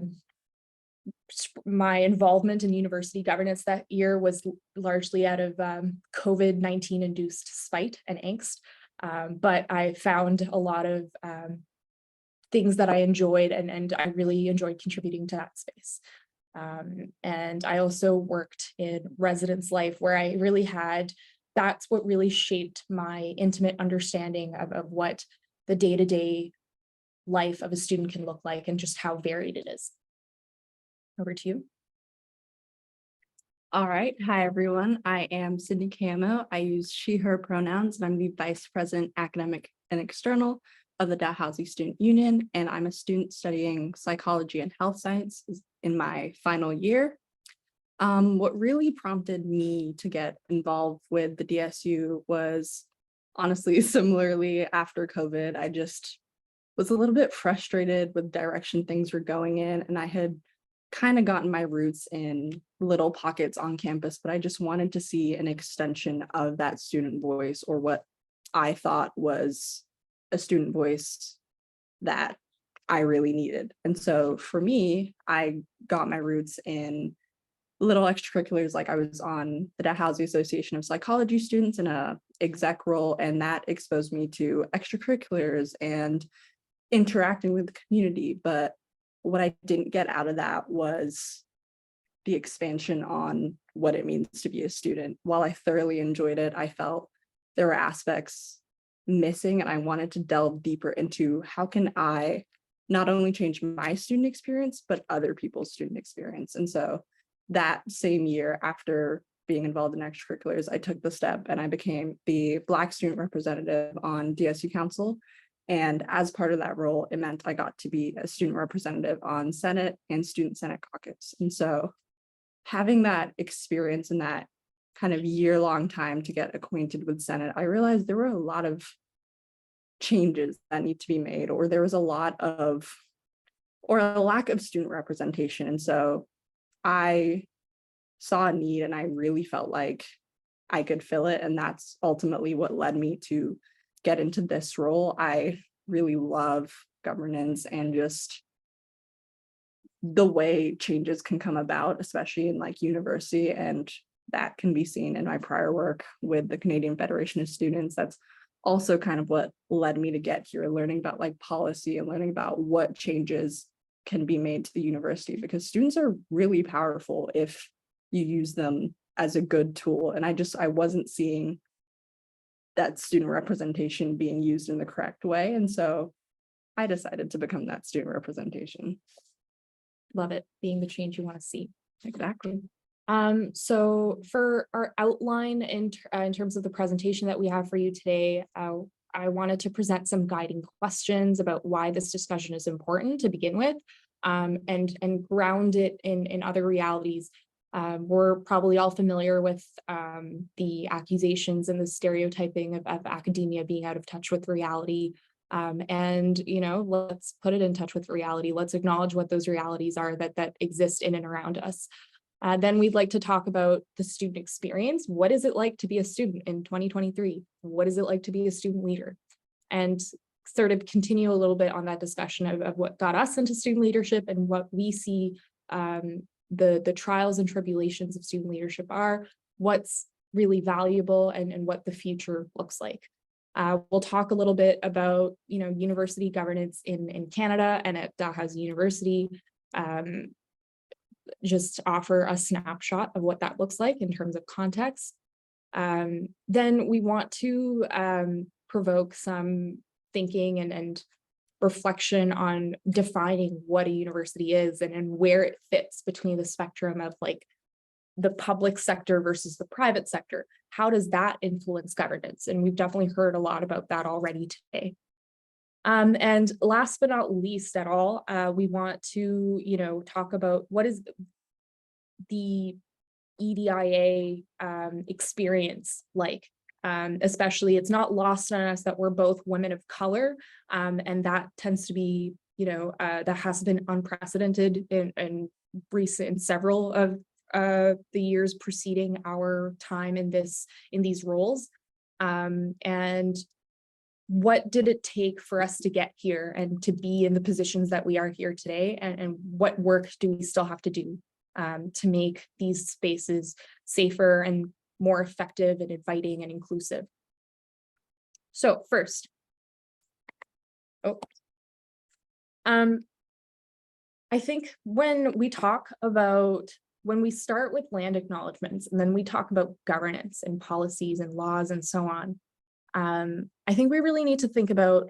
involvement in university governance that year was largely out of COVID-19 induced spite and angst, but I found a lot of things that I enjoyed, and I really enjoyed contributing to that space. And I also worked in residence life where I really that's what really shaped my intimate understanding of what the day-to-day life of a student can look like and just how varied it is. Over to you. All right. Hi, everyone. I am Sydney Kayamo. I use she, her pronouns, and I'm the Vice President Academic and External of the Dalhousie Student Union, and I'm a student studying psychology and health science in my final year. What really prompted me to get involved with the DSU was honestly similarly after COVID. I just was a little bit frustrated with direction things were going in, and I had kind of gotten my roots in little pockets on campus, but I just wanted to see an extension of that student voice, or what I thought was a student voice that I really needed. And so for me, I got my roots in little extracurriculars. Like I was on the Dalhousie Association of Psychology Students in a exec role, and that exposed me to extracurriculars and interacting with the community. But what I didn't get out of that was the expansion on what it means to be a student. While I thoroughly enjoyed it, I felt there were aspects missing, and I wanted to delve deeper into how can I not only change my student experience, but other people's student experience. And so that same year, after being involved in extracurriculars, I took the step and I became the Black student representative on DSU Council. And as part of that role, it meant I got to be a student representative on Senate and Student Senate Caucus. And so having that experience in that kind of year-long time to get acquainted with Senate, I realized there were a lot of changes that need to be made, or there was a lot of, or a lack of student representation. And so I saw a need and I really felt like I could fill it. And that's ultimately what led me to get into this role. I really love governance and just the way changes can come about, especially in like university. And that can be seen in my prior work with the Canadian Federation of Students. That's also kind of what led me to get here, learning about like policy and learning about what changes can be made to the university, because students are really powerful if you use them as a good tool. And I wasn't seeing that student representation being used in the correct way. And so I decided to become that student representation. Love it, being the change you want to see. Exactly. So for our outline in terms of the presentation that we have for you today, I wanted to present some guiding questions about why this discussion is important to begin with, and ground it in other realities. We're probably all familiar with the accusations and the stereotyping of academia being out of touch with reality. And, you know, let's put it in touch with reality. Let's acknowledge what those realities are that exist in and around us. Then we'd like to talk about the student experience. What is it like to be a student in 2023? What is it like to be a student leader? And sort of continue a little bit on that discussion of what got us into student leadership and what we see the trials and tribulations of student leadership are, what's really valuable, and what the future looks like. We'll talk a little bit about, you know, university governance in Canada and at Dalhousie University. Just offer a snapshot of what that looks like in terms of context. Then we want to provoke some thinking and reflection on defining what a university is and where it fits between the spectrum of like the public sector versus the private sector. How does that influence governance? And we've definitely heard a lot about that already today. And last but not least at all, we want to, you know, talk about what is the EDIA experience like. Especially, it's not lost on us that we're both women of color, and that tends to be, you know, that has been unprecedented in several of the years preceding our time in these roles. And what did it take for us to get here and to be in the positions that we are here today? And what work do we still have to do to make these spaces safer and more effective and inviting and inclusive? So first, I think when we start with land acknowledgements and then we talk about governance and policies and laws and so on, I think we really need to think about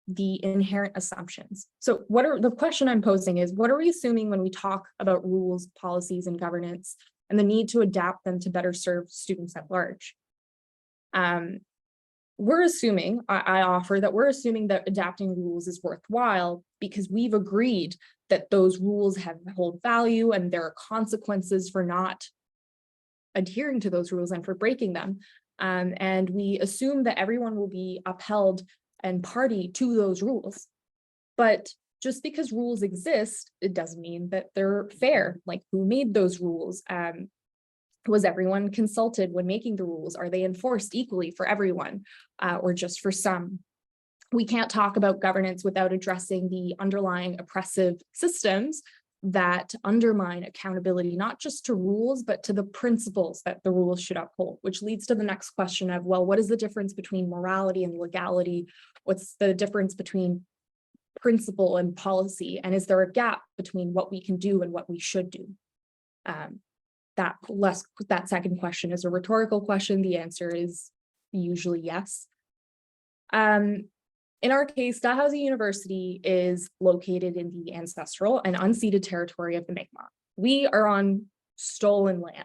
the inherent assumptions. So the question I'm posing is, what are we assuming when we talk about rules, policies, and governance, and the need to adapt them to better serve students at large? We're assuming that adapting rules is worthwhile because we've agreed that those rules hold value and there are consequences for not adhering to those rules and for breaking them. And we assume that everyone will be upheld and party to those rules. But just because rules exist, it doesn't mean that they're fair. Like, who made those rules? Was everyone consulted when making the rules? Are they enforced equally for everyone, or just for some? We can't talk about governance without addressing the underlying oppressive systems that undermine accountability, not just to rules, but to the principles that the rules should uphold, which leads to the next question of, well, what is the difference between morality and legality? What's the difference between principle and policy? And is there a gap between what we can do and what we should do? That second question is a rhetorical question. The answer is usually yes. In our case, Dalhousie University is located in the ancestral and unceded territory of the Mi'kmaq. We are on stolen land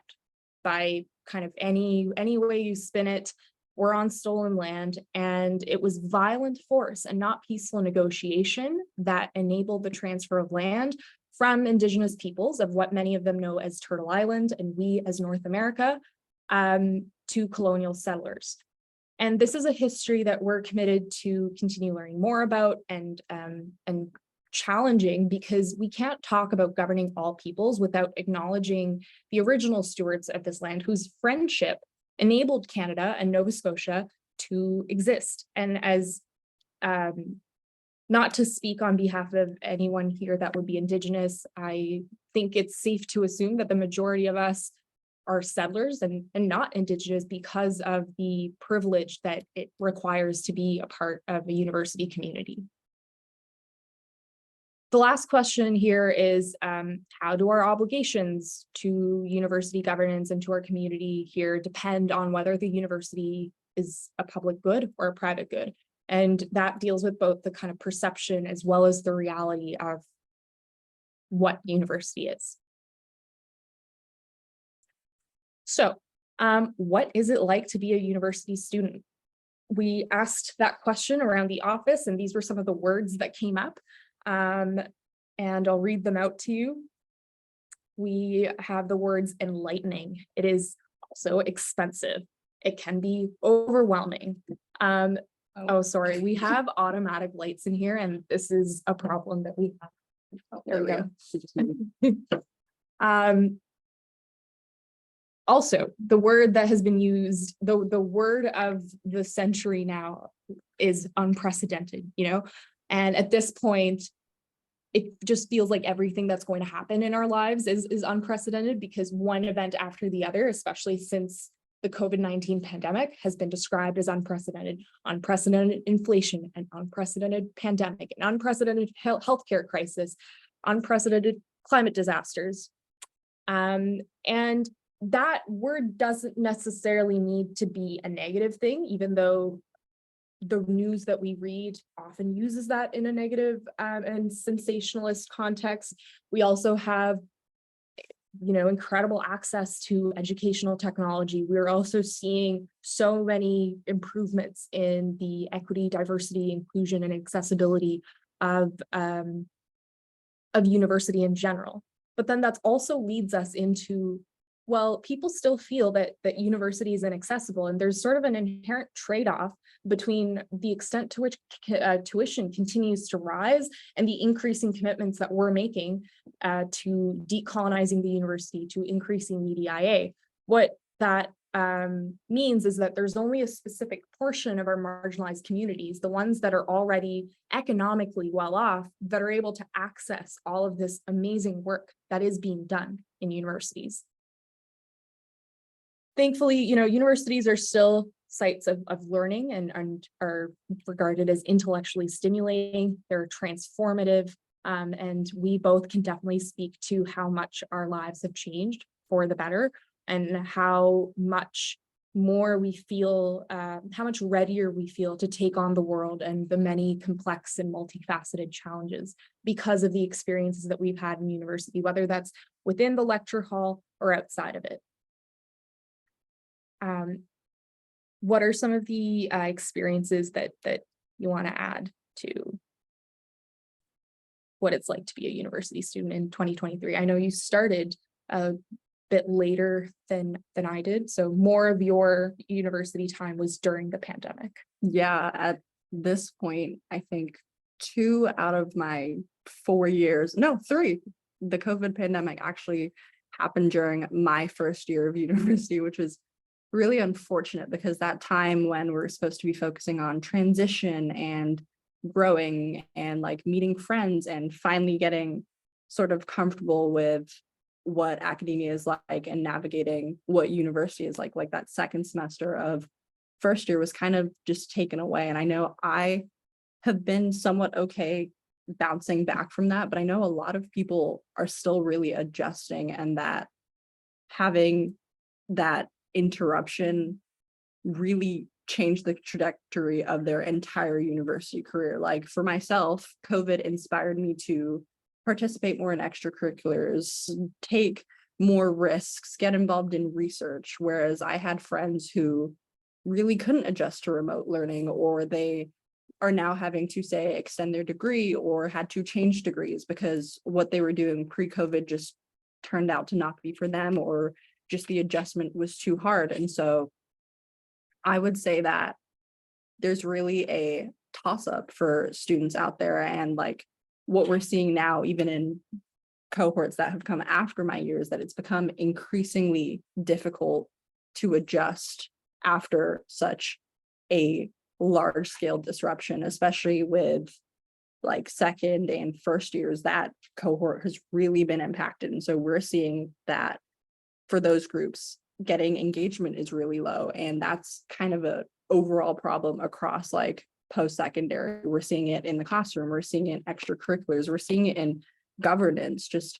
by kind of any way you spin it. We're on stolen land, and it was violent force and not peaceful negotiation that enabled the transfer of land from Indigenous peoples, of what many of them know as Turtle Island and we as North America, to colonial settlers. And this is a history that we're committed to continue learning more about and challenging, because we can't talk about governing all peoples without acknowledging the original stewards of this land, whose friendship enabled Canada and Nova Scotia to exist. And as not to speak on behalf of anyone here that would be Indigenous, I think it's safe to assume that the majority of us are settlers and not Indigenous because of the privilege that it requires to be a part of a university community. The last question here is, how do our obligations to university governance and to our community here depend on whether the university is a public good or a private good? And that deals with both the kind of perception as well as the reality of what university is. So, what is it like to be a university student? We asked that question around the office, and these were some of the words that came up. And I'll read them out to you. We have the words enlightening. It is also expensive. It can be overwhelming. Oh, sorry, we have automatic lights in here, and this is a problem that we have. Oh, there we go. Also, the word that has been used, the word of the century now is unprecedented, and at this point, it just feels like everything that's going to happen in our lives is unprecedented, because one event after the other, especially since the COVID-19 pandemic, has been described as unprecedented. Unprecedented inflation, an unprecedented pandemic, an unprecedented healthcare crisis, unprecedented climate disasters. And that word doesn't necessarily need to be a negative thing, even though the news that we read often uses that in a negative and sensationalist context. We also have, incredible access to educational technology. We're also seeing so many improvements in the equity, diversity, inclusion, and accessibility of university in general. But then that also leads us into, well, people still feel that university is inaccessible, and there's sort of an inherent trade-off between the extent to which tuition continues to rise and the increasing commitments that we're making to decolonizing the university, to increasing MEDIA. What that means is that there's only a specific portion of our marginalized communities, the ones that are already economically well off, that are able to access all of this amazing work that is being done in universities. Thankfully, universities are still sites of learning and are regarded as intellectually stimulating. They're transformative, and we both can definitely speak to how much our lives have changed for the better, and how much more we feel, how much readier we feel to take on the world and the many complex and multifaceted challenges because of the experiences that we've had in university, whether that's within the lecture hall or outside of it. What are some of the experiences that you want to add to what it's like to be a university student in 2023. I know you started a bit later than I did, so more of your university time was during the pandemic. Yeah, at this point, I think 2 out of my 4 years, no, 3, the COVID pandemic actually happened during my first year of university, which was really unfortunate because that time when we're supposed to be focusing on transition and growing and like meeting friends and finally getting sort of comfortable with what academia is like and navigating what university is like that second semester of first year was kind of just taken away. And I know I have been somewhat okay bouncing back from that, but I know a lot of people are still really adjusting, and that having that interruption really changed the trajectory of their entire university career. Like for myself, COVID inspired me to participate more in extracurriculars, take more risks, get involved in research, whereas I had friends who really couldn't adjust to remote learning, or they are now having to say extend their degree or had to change degrees because what they were doing pre-COVID just turned out to not be for them, or just the adjustment was too hard. And so I would say that there's really a toss-up for students out there, and like what we're seeing now, even in cohorts that have come after my years, that it's become increasingly difficult to adjust after such a large scale disruption, especially with like second and first years. That cohort has really been impacted. And so we're seeing that for those groups, getting engagement is really low. And that's kind of a overall problem across like post-secondary. We're seeing it in the classroom, we're seeing it in extracurriculars, we're seeing it in governance. Just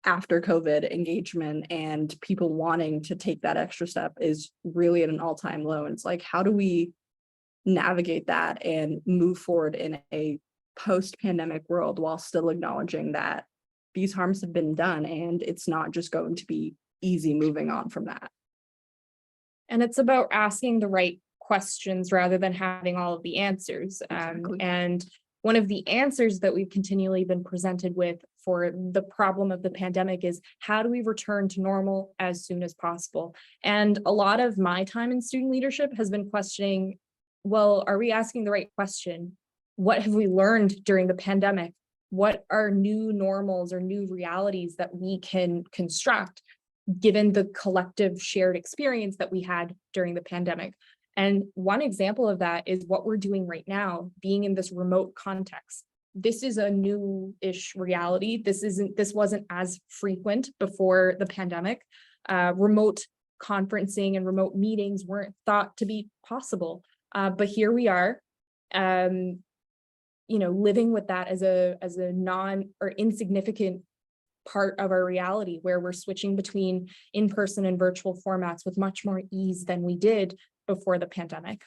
after COVID, engagement and people wanting to take that extra step is really at an all-time low. And it's like, how do we navigate that and move forward in a post-pandemic world while still acknowledging that these harms have been done and it's not just going to be easy moving on from that? And it's about asking the right questions rather than having all of the answers. Exactly. And one of the answers that we've continually been presented with for the problem of the pandemic is, how do we return to normal as soon as possible? And a lot of my time in student leadership has been questioning, well, are we asking the right question? What have we learned during the pandemic? What are new normals or new realities that we can construct given the collective shared experience that we had during the pandemic? And one example of that is what we're doing right now, being in this remote context. This is a new-ish reality. This wasn't as frequent before the pandemic. Remote conferencing and remote meetings weren't thought to be possible. But here we are, living with that as a non or insignificant part of our reality, where we're switching between in-person and virtual formats with much more ease than we did before the pandemic.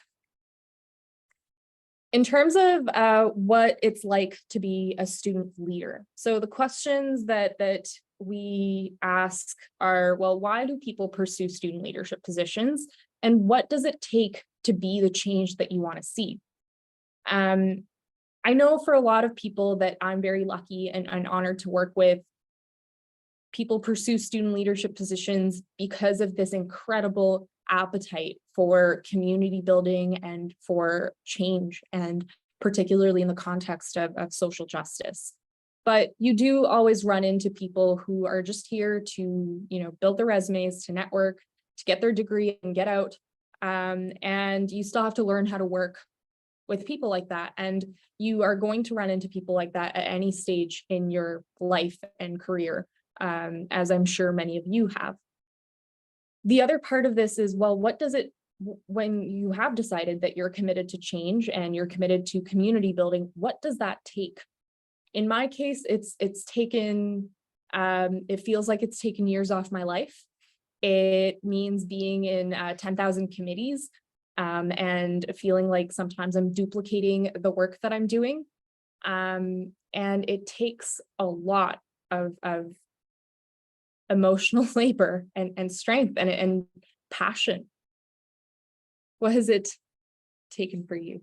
In terms of what it's like to be a student leader, so the questions that we ask are, well, why do people pursue student leadership positions? And what does it take to be the change that you want to see? I know for a lot of people that I'm very lucky and honored to work with, people pursue student leadership positions because of this incredible appetite for community building and for change, and particularly in the context of social justice. But you do always run into people who are just here to, build their resumes, to network, to get their degree and get out. And you still have to learn how to work with people like that. And you are going to run into people like that at any stage in your life and career, as I'm sure many of you have. The other part of this is, well, what does it, when you have decided that you're committed to change and you're committed to community building, what does that take? In my case, it's taken, it feels like it's taken years off my life. It means being in 10,000 committees and feeling like sometimes I'm duplicating the work that I'm doing. And it takes a lot of emotional labor and strength and passion. What has it taken for you?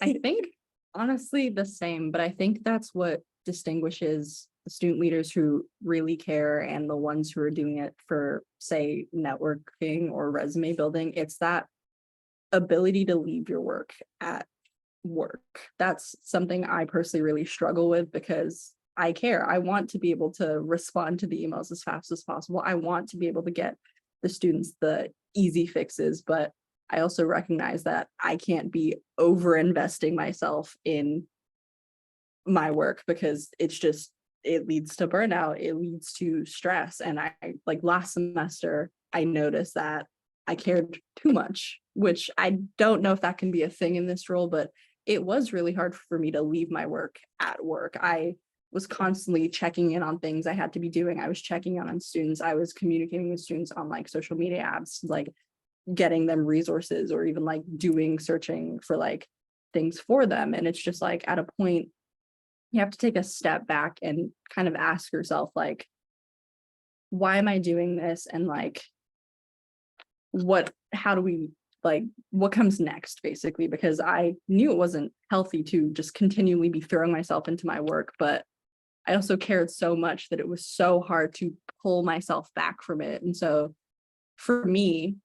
I think honestly the same, but I think that's what distinguishes the student leaders who really care and the ones who are doing it for, say, networking or resume building. It's that ability to leave your work at work. That's something I personally really struggle with because I care. I want to be able to respond to the emails as fast as possible. I want to be able to get the students the easy fixes, but I also recognize that I can't be over investing myself in my work because it leads to burnout, it leads to stress. And I, like last semester, I noticed that I cared too much, which I don't know if that can be a thing in this role, but it was really hard for me to leave my work at work. I was constantly checking in on things I had to be doing. I was checking in on students. I was communicating with students on like social media apps, like getting them resources or even like doing searching for like things for them. And it's just like at a point, you have to take a step back and kind of ask yourself, like, why am I doing this? And like, how do we, like, what comes next, basically? Because I knew it wasn't healthy to just continually be throwing myself into my work, but I also cared so much that it was so hard to pull myself back from it. And so for me,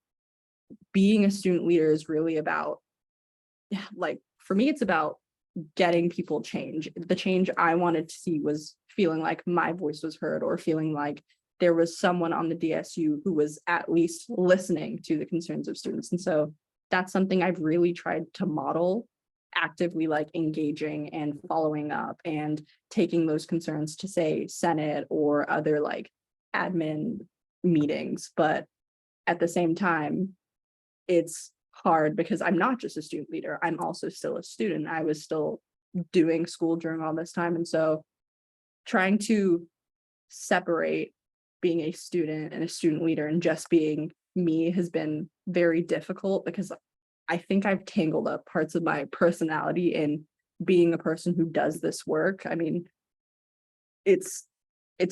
being a student leader is really about, like, for me, it's about getting people change. The change I wanted to see was feeling like my voice was heard, or feeling like there was someone on the DSU who was at least listening to the concerns of students. And so that's something I've really tried to model, actively like engaging and following up and taking those concerns to, say, Senate or other like admin meetings. But at the same time, it's hard because I'm not just a student leader, I'm also still a student. I was still doing school during all this time. And so trying to separate being a student and a student leader and just being me has been very difficult, because I think I've tangled up parts of my personality in being a person who does this work. I mean, it's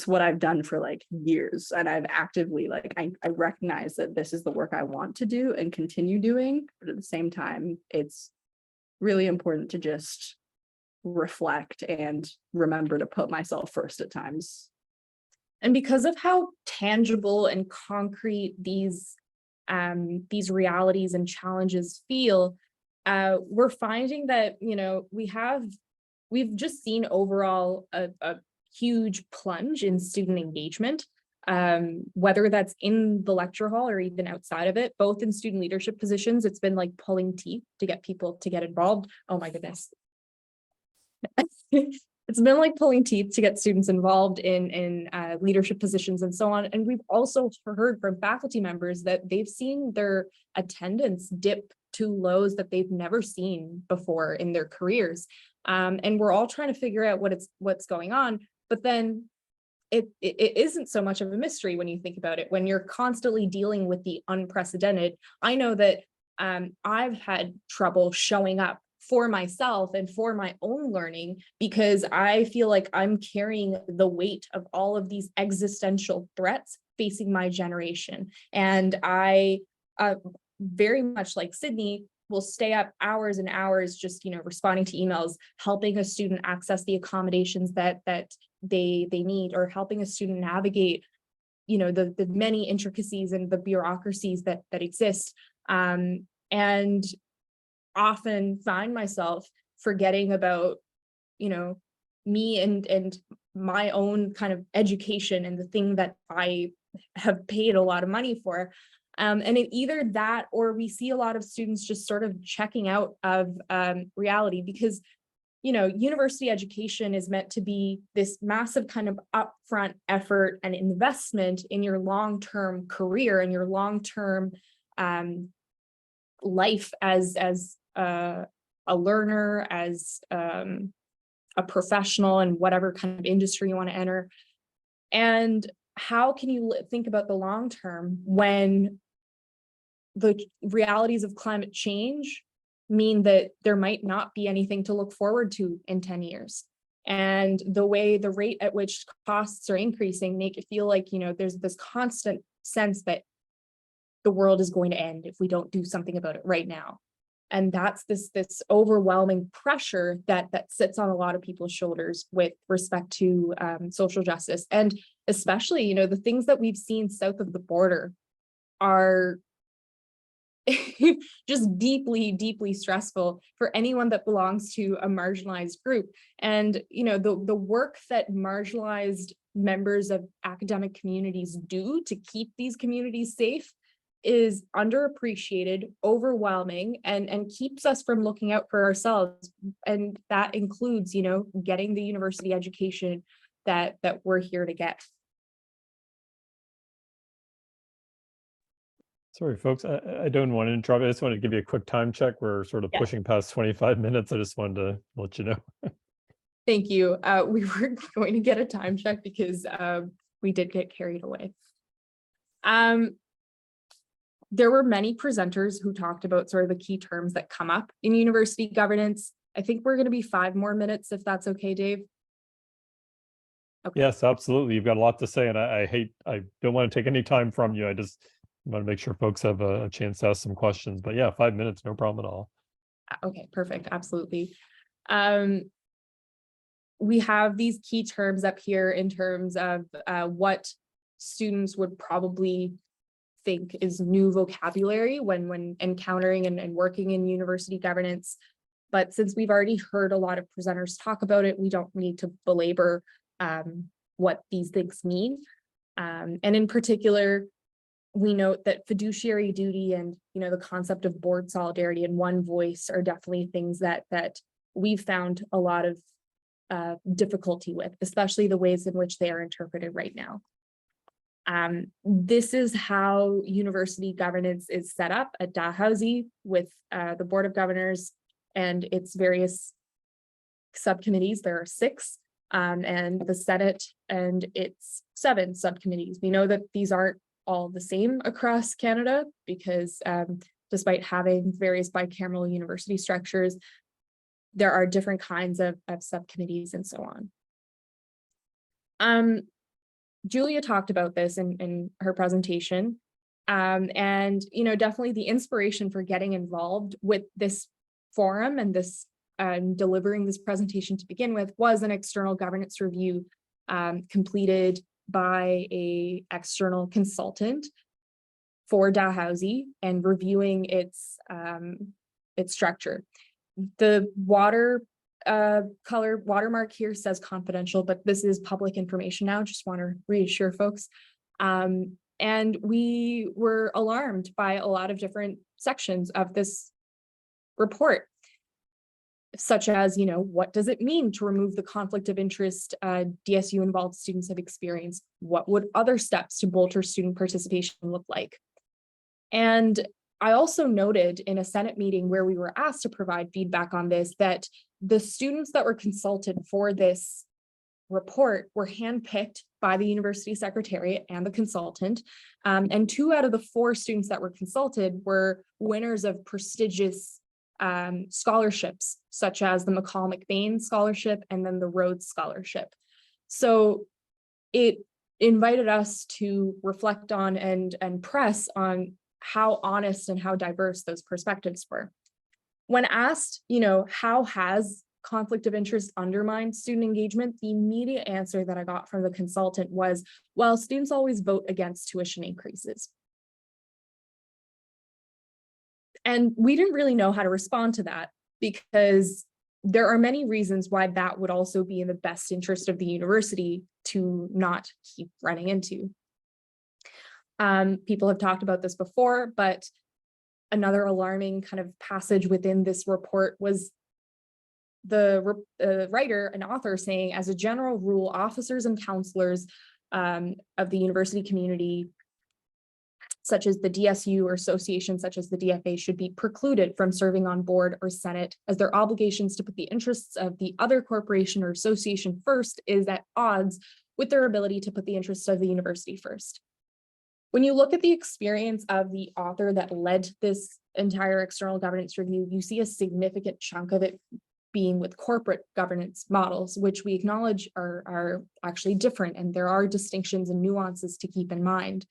what I've done for like years, and I've actively like I recognize that this is the work I want to do and continue doing, but at the same time it's really important to just reflect and remember to put myself first at times. And because of how tangible and concrete these realities and challenges feel, we're finding that, you know, we've just seen overall a huge plunge in student engagement, whether that's in the lecture hall or even outside of it, both in student leadership positions. It's been like pulling teeth to get people to get involved. Oh my goodness. It's been like pulling teeth to get students involved in leadership positions and so on. And we've also heard from faculty members that they've seen their attendance dip to lows that they've never seen before in their careers. And we're all trying to figure out what's going on. But then it isn't so much of a mystery when you think about it, when you're constantly dealing with the unprecedented. I know that I've had trouble showing up for myself and for my own learning, because I feel like I'm carrying the weight of all of these existential threats facing my generation. And I very much like Sydney will stay up hours and hours just, you know, responding to emails, helping a student access the accommodations that they need, or helping a student navigate, you know, the many intricacies and the bureaucracies that exist, and often find myself forgetting about, you know, me and my own kind of education and the thing that I have paid a lot of money for. And it either that, or we see a lot of students just sort of checking out of reality, because, you know, university education is meant to be this massive kind of upfront effort and investment in your long-term career and your long-term life as a learner, as a professional in whatever kind of industry you want to enter. And how can you think about the long term when the realities of climate change mean that there might not be anything to look forward to in 10 years? And the rate at which costs are increasing make it feel like, you know, there's this constant sense that the world is going to end if we don't do something about it right now. And that's this overwhelming pressure that sits on a lot of people's shoulders with respect to social justice. And especially, you know, the things that we've seen south of the border are just deeply, deeply stressful for anyone that belongs to a marginalized group. And, you know, the work that marginalized members of academic communities do to keep these communities safe is underappreciated, overwhelming, and keeps us from looking out for ourselves. And that includes, you know, getting the university education that we're here to get. Sorry, folks, I don't want to interrupt. I just wanted to give you a quick time check. We're sort of Yes. pushing past 25 minutes. I just wanted to let you know. Thank you. We were going to get a time check because we did get carried away. There were many presenters who talked about sort of the key terms that come up in university governance. I think we're going to be 5 more minutes, if that's okay, Dave. Okay. Yes, absolutely. You've got a lot to say, and I don't want to take any time from you. I just want to make sure folks have a chance to ask some questions. But yeah, 5 minutes, no problem at all. Okay, perfect. Absolutely. We have these key terms up here in terms of what students would probably think is new vocabulary when encountering and working in university governance. But since we've already heard a lot of presenters talk about it, we don't need to belabor what these things mean. And in particular, we note that fiduciary duty and, you know, the concept of board solidarity and one voice are definitely things that we've found a lot of difficulty with, especially the ways in which they are interpreted right now. This is how university governance is set up at Dalhousie with the Board of Governors and its various subcommittees. There are 6, and the Senate and its 7 subcommittees. We know that these aren't all the same across Canada because despite having various bicameral university structures, there are different kinds of subcommittees and so on. Julia talked about this in her presentation, and, you know, definitely the inspiration for getting involved with this forum and this delivering this presentation to begin with was an external governance review completed by an external consultant for Dalhousie and reviewing its structure. The color watermark here says confidential, but this is public information now. Just want to reassure folks. And we were alarmed by a lot of different sections of this report, such as, you know, what does it mean to remove the conflict of interest DSU involved students have experienced? What would other steps to bolster student participation look like? And I also noted in a Senate meeting where we were asked to provide feedback on this, that the students that were consulted for this report were handpicked by the university secretariat and the consultant. And 2 out of the 4 students that were consulted were winners of prestigious scholarships, such as the McCall McBain Scholarship and then the Rhodes Scholarship. So it invited us to reflect on and press on how honest and how diverse those perspectives were. When asked, you know, how has conflict of interest undermined student engagement, the immediate answer that I got from the consultant was, well, students always vote against tuition increases. And we didn't really know how to respond to that because there are many reasons why that would also be in the best interest of the university to not keep running into. People have talked about this before, but another alarming kind of passage within this report was the writer and author saying, as a general rule, officers and counselors of the university community, such as the DSU or associations such as the DFA, should be precluded from serving on board or Senate, as their obligations to put the interests of the other corporation or association first is at odds with their ability to put the interests of the university first. When you look at the experience of the author that led this entire external governance review, you see a significant chunk of it being with corporate governance models, which we acknowledge are actually different, and there are distinctions and nuances to keep in mind.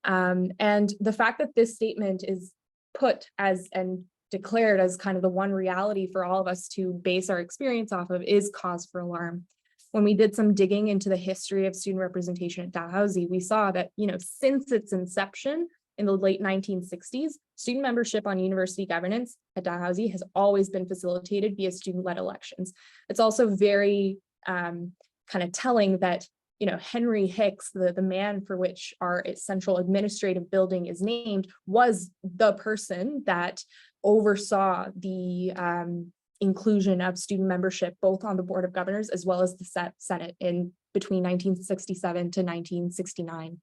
And the fact that this statement is put as and declared as kind of the one reality for all of us to base our experience off of is cause for alarm. When we did some digging into the history of student representation at Dalhousie, we saw that, since its inception in the late 1960s, student membership on university governance at Dalhousie has always been facilitated via student-led elections. It's also very kind of telling that, Henry Hicks, the man for which our central administrative building is named, was the person that oversaw the inclusion of student membership, both on the Board of Governors as well as the Senate in between 1967 to 1969.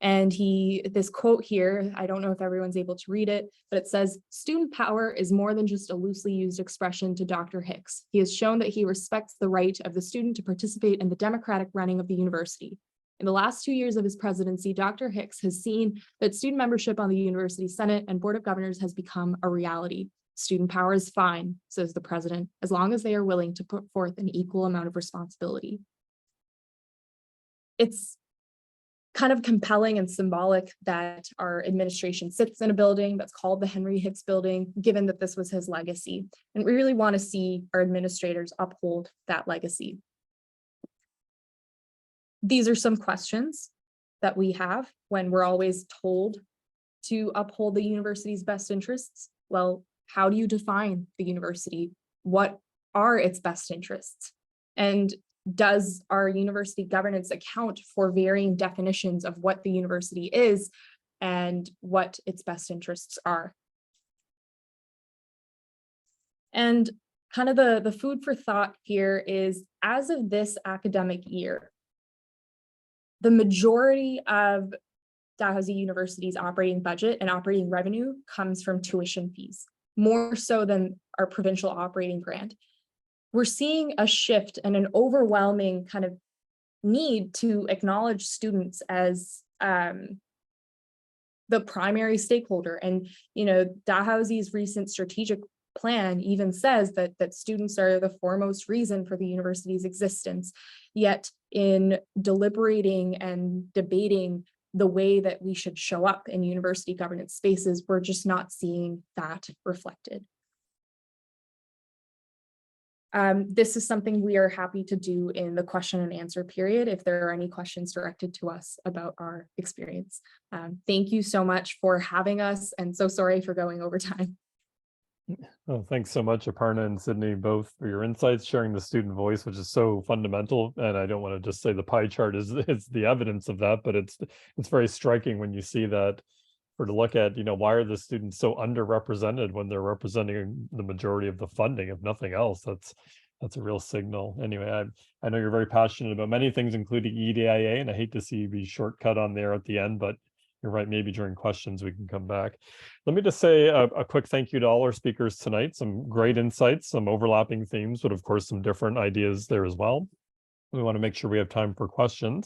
And this quote here, I don't know if everyone's able to read it, but it says, "Student power is more than just a loosely used expression to Dr. Hicks. He has shown that he respects the right of the student to participate in the democratic running of the university. In the last 2 years of his presidency, Dr. Hicks has seen that student membership on the University Senate and Board of Governors has become a reality. Student power is fine," says the president, "as long as they are willing to put forth an equal amount of responsibility." It's kind of compelling and symbolic that our administration sits in a building that's called the Henry Hicks Building, given that this was his legacy. And we really want to see our administrators uphold that legacy. These are some questions that we have when we're always told to uphold the university's best interests. Well, how do you define the university? What are its best interests? And does our university governance account for varying definitions of what the university is and what its best interests are? And kind of the food for thought here is, as of this academic year, the majority of Dalhousie University's operating budget and operating revenue comes from tuition fees, more so than our provincial operating grant. We're seeing a shift and an overwhelming kind of need to acknowledge students as the primary stakeholder. And, Dalhousie's recent strategic plan even says that students are the foremost reason for the university's existence. Yet in deliberating and debating the way that we should show up in university governance spaces, we're just not seeing that reflected. This is something we are happy to do in the question and answer period if there are any questions directed to us about our experience. Thank you so much for having us, and so sorry for going over time. Oh, thanks so much, Aparna and Sydney, both for your insights, sharing the student voice, which is so fundamental. And I don't want to just say the pie chart is the evidence of that, but it's very striking when you see that, or to look at, why are the students so underrepresented when they're representing the majority of the funding, if nothing else. That's a real signal. Anyway, I know you're very passionate about many things, including EDIA, and I hate to see you be shortcut on there at the end, but you're right, maybe during questions we can come back. Let me just say a quick thank you to all our speakers tonight. Some great insights, some overlapping themes, but of course some different ideas there as well. We want to make sure we have time for questions.